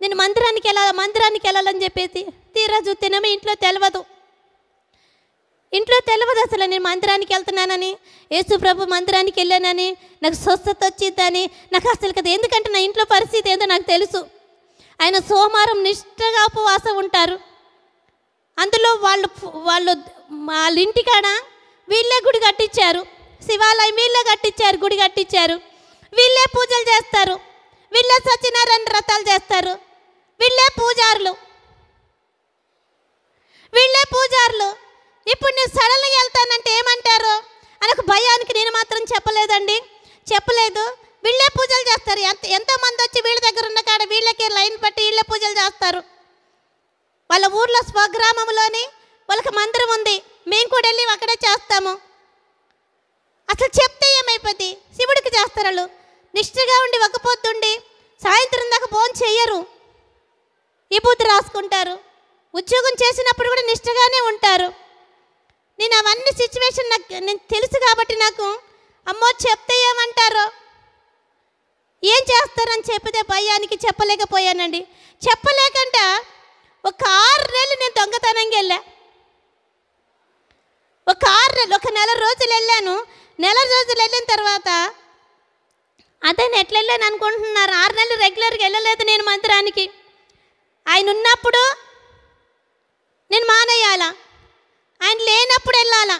నేను మందిరానికి వెళ్ళాలని చెప్పేసి తీరా చూస్తేనేమో ఇంట్లో తెలియదు అసలు నేను మందిరానికి వెళ్తున్నానని, యేసు ప్రభు మందిరానికి వెళ్ళానని, నాకు స్వస్థత వచ్చిందని నాకు అసలు కదా. ఎందుకంటే నా ఇంట్లో పరిస్థితి ఏందో నాకు తెలుసు. ఆయన సోమవారం నిష్ఠగా ఉపవాసం ఉంటారు. అందులో వాళ్ళ ఇంటికాడ వీళ్ళే గుడి కట్టించారు, శివాలయం వీళ్ళే కట్టించారు, గుడి కట్టించారు. వీళ్ళే పూజలు చేస్తారు, వీళ్ళే సత్యనారాయణ వ్రతాలు చేస్తారు, వీళ్ళే పూజారులు. ఇప్పుడు నేను సడన్గా వెళ్తానంటే ఏమంటారు అని ఒక భయానికి నేను మాత్రం చెప్పలేదండి, చెప్పలేదు. వీళ్ళే పూజలు చేస్తారు. ఎంతోమంది వచ్చి వీళ్ళ దగ్గర ఉన్న కాడ వీళ్ళకే లైన్ పట్టి వీళ్ళే పూజలు చేస్తారు. వాళ్ళ ఊర్లో స్వగ్రామంలోని వాళ్ళకి మందిరం ఉంది, మేము కూడా వెళ్ళి అక్కడే చేస్తాము. అసలు చెప్తే ఏమైపోద్ది? శివుడికి చేస్తారు. వాళ్ళు నిష్ఠగా ఉండి ఒక పొద్దుండి సాయంత్రం దాకా భోజనం చెయ్యరు, విభూతి రాసుకుంటారు. ఉద్యోగం చేసినప్పుడు కూడా నిష్ఠగానే ఉంటారు. నేను అవన్నీ సిచ్యువేషన్ నేను తెలుసు కాబట్టి నాకు అమ్మో చెప్తే ఏమంటారో, ఏం చేస్తారని చెప్పితే భయానికి చెప్పలేకపోయానండి. చెప్పలేకంట ఒక 6 నెలలు నేను దొంగతనంగా వెళ్ళా. ఒక 6 నెలలు, ఒక నెల రోజులు వెళ్ళాను. నెల రోజులు వెళ్ళిన తర్వాత అదే ఎట్లా వెళ్ళాను అనుకుంటున్నారు. 6 నెలలు రెగ్యులర్గా వెళ్ళలేదు నేను మందిరానికి. ఆయన ఉన్నప్పుడు నేను మానేయాలా, ఆయన లేనప్పుడు వెళ్ళాలా.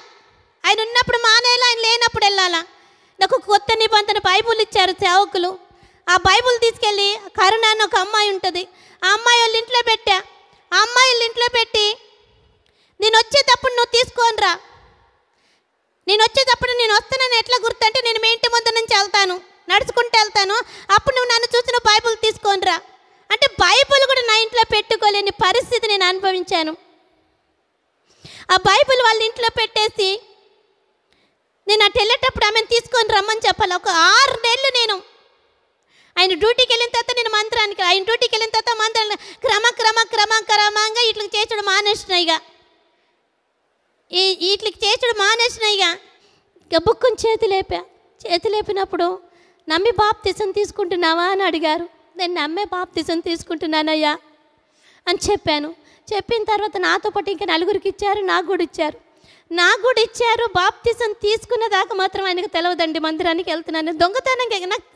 ఆయన ఉన్నప్పుడు మానేయాలా, ఆయన లేనప్పుడు వెళ్ళాలా. నాకు కొత్త నిబంధన బైబుల్ ఇచ్చారు సేవకులు. ఆ బైబుల్ తీసుకెళ్ళి కరుణ అని ఒక అమ్మాయి ఉంటుంది, ఆ అమ్మాయి వాళ్ళ ఇంట్లో పెట్టా. ఆ అమ్మాయి వాళ్ళ ఇంట్లో పెట్టి నేను వచ్చేటప్పుడు నువ్వు తీసుకొని రా, నేను వచ్చేటప్పుడు నేను వస్తానని ఎట్లా గుర్తంటే నేను మీ ఇంటి ముందు నుంచి వెళ్తాను, నడుచుకుంటూ వెళ్తాను, అప్పుడు నువ్వు నన్ను చూసి నువ్వు బైబుల్ తీసుకొని రా అంటే బైబుల్ కూడా నా ఇంట్లో పెట్టుకోలేని పరిస్థితి నేను అనుభవించాను. ఆ బైబుల్ వాళ్ళ ఇంట్లో పెట్టేసి నేను అటు వెళ్ళేటప్పుడు ఆమెను తీసుకొని రమ్మని చెప్పాలి. ఒక 6 నెలలు నేను ఆయన డ్యూటీకి వెళ్ళిన తర్వాత నేను మందిరానికి, ఆయన డ్యూటీకి వెళ్ళిన తర్వాత మందిరాన్ని క్రమంగా ఇట్లకి చేసాడు మానేసినాయిగా, ఇట్లకి చేసాడు మానేసినాయిగా. ఇక బుక్కుని చేతి లేపినప్పుడు నమ్మి బాప్తిసం తీసుకుంటున్నావా అని అడిగారు. నేను నమ్మే బాప్తిసం తీసుకుంటున్నానయ్యా అని చెప్పాను. చెప్పిన తర్వాత నాతో పాటు ఇంకా 4గురికి ఇచ్చారు, నాకు కూడా ఇచ్చారు. బాప్తిసం తీసుకునే దాకా మాత్రం ఆయనకు తెలియదండి మందిరానికి వెళ్తున్నాను. దొంగతనంగా నాకు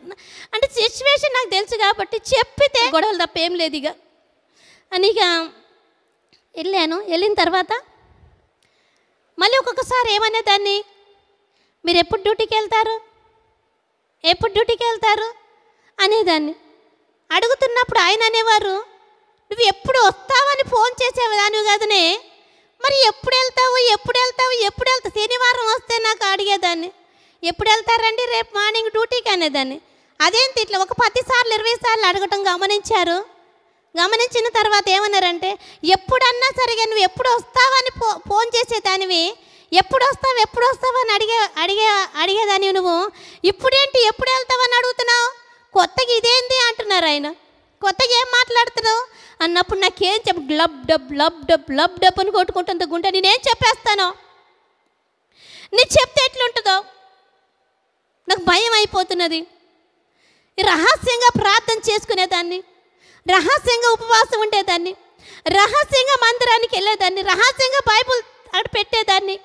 అంటే సిచ్యువేషన్ నాకు తెలుసు కాబట్టి చెప్పితే గొడవలు తప్ప ఏం లేదు ఇక అని ఇక వెళ్ళాను. వెళ్ళిన తర్వాత మళ్ళీ ఒక్కొక్కసారి ఏమనేదాన్ని, మీరు ఎప్పుడు డ్యూటీకి వెళ్తారు అనేదాన్ని. అడుగుతున్నప్పుడు ఆయన అనేవారు, నువ్వు ఎప్పుడు వస్తావని ఫోన్ చేసేదానివి కదనే, మరి ఎప్పుడు వెళ్తావు శనివారం వస్తే నాకు అడిగేదాన్ని, ఎప్పుడు వెళ్తారండి రేపు మార్నింగ్ డ్యూటీకి అనేదాన్ని. అదేంటి ఇట్లా ఒక 10 సార్లు 20 సార్లు అడగటం గమనించిన తర్వాత ఏమన్నారంటే, ఎప్పుడన్నా సరిగా నువ్వు ఎప్పుడు వస్తావని ఫోన్ చేసేదానివి, ఎప్పుడు వస్తావు అని అడిగేదానివి నువ్వు, ఇప్పుడేంటి ఎప్పుడు వెళ్తావని అడుగుతున్నావు, కొత్తగా ఇదేంటి అంటున్నారు ఆయన. కొత్తగా ఏం మాట్లాడుతున్నావు అన్నప్పుడు నాకేం లబ్ డబ్ అని కొట్టుకుంటుంది గుంటె. నేనేం చెప్పేస్తాను, నేను చెప్తే ఎట్లుంటుందో నాకు భయం అయిపోతున్నది. రహస్యంగా ప్రార్థన చేసుకునేదాన్ని, రహస్యంగా ఉపవాసం ఉండేదాన్ని, రహస్యంగా మందిరానికి వెళ్ళేదాన్ని, రహస్యంగా బైబుల్ అక్కడ పెట్టేదాన్ని.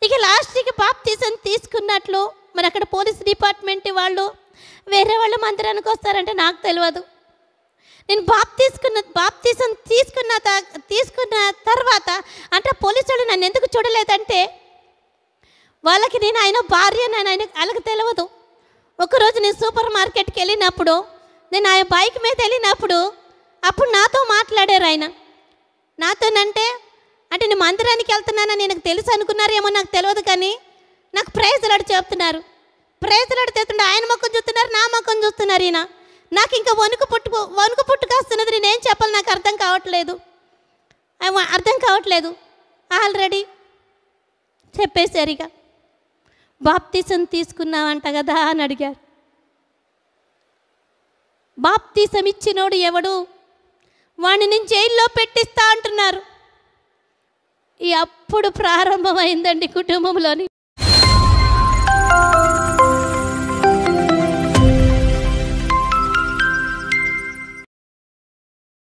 ఇక లాస్ట్కి బాప్తిసం తీసుకున్నట్లు మరి అక్కడ పోలీస్ డిపార్ట్మెంట్ వాళ్ళు వేరే వాళ్ళు మందిరానికి వస్తారంటే నాకు తెలియదు. నేను బాప్తిసం తీసుకున్న తర్వాత అంటే పోలీసు వాళ్ళు నన్ను ఎందుకు చూడలేదంటే వాళ్ళకి నేను ఆయన భార్య వాళ్ళకి తెలియదు. ఒకరోజు నేను సూపర్ మార్కెట్కి వెళ్ళినప్పుడు నేను ఆ బైక్ మీద వెళ్ళినప్పుడు అప్పుడు నాతో మాట్లాడారు ఆయన. నాతోనంటే అంటే నేను మందిరానికి వెళ్తున్నానని నాకు తెలుసు అనుకున్నారేమో నాకు తెలియదు, కానీ నాకు ప్రైజ్ లాడు చెప్తున్నారు. ప్రైజ్ లాడు చెప్తుంటే ఆయన ముఖం చూస్తున్నారు, నా ముఖం చూస్తున్నారు. ఈయన నాకు ఇంకా వణుకు పుట్టుకొస్తున్నది. నేనేం చెప్పాలి నాకు అర్థం కావట్లేదు. ఆల్రెడీ చెప్పేశారు. ఇక బాప్తిసం తీసుకున్నావంట కదా అని అడిగారు. బాప్తిసం ఇచ్చినోడు ఎవడు, వాడిని జైల్లో పెట్టిస్తా అంటున్నారు. అప్పుడు ప్రారంభమైందండి కుటుంబంలోని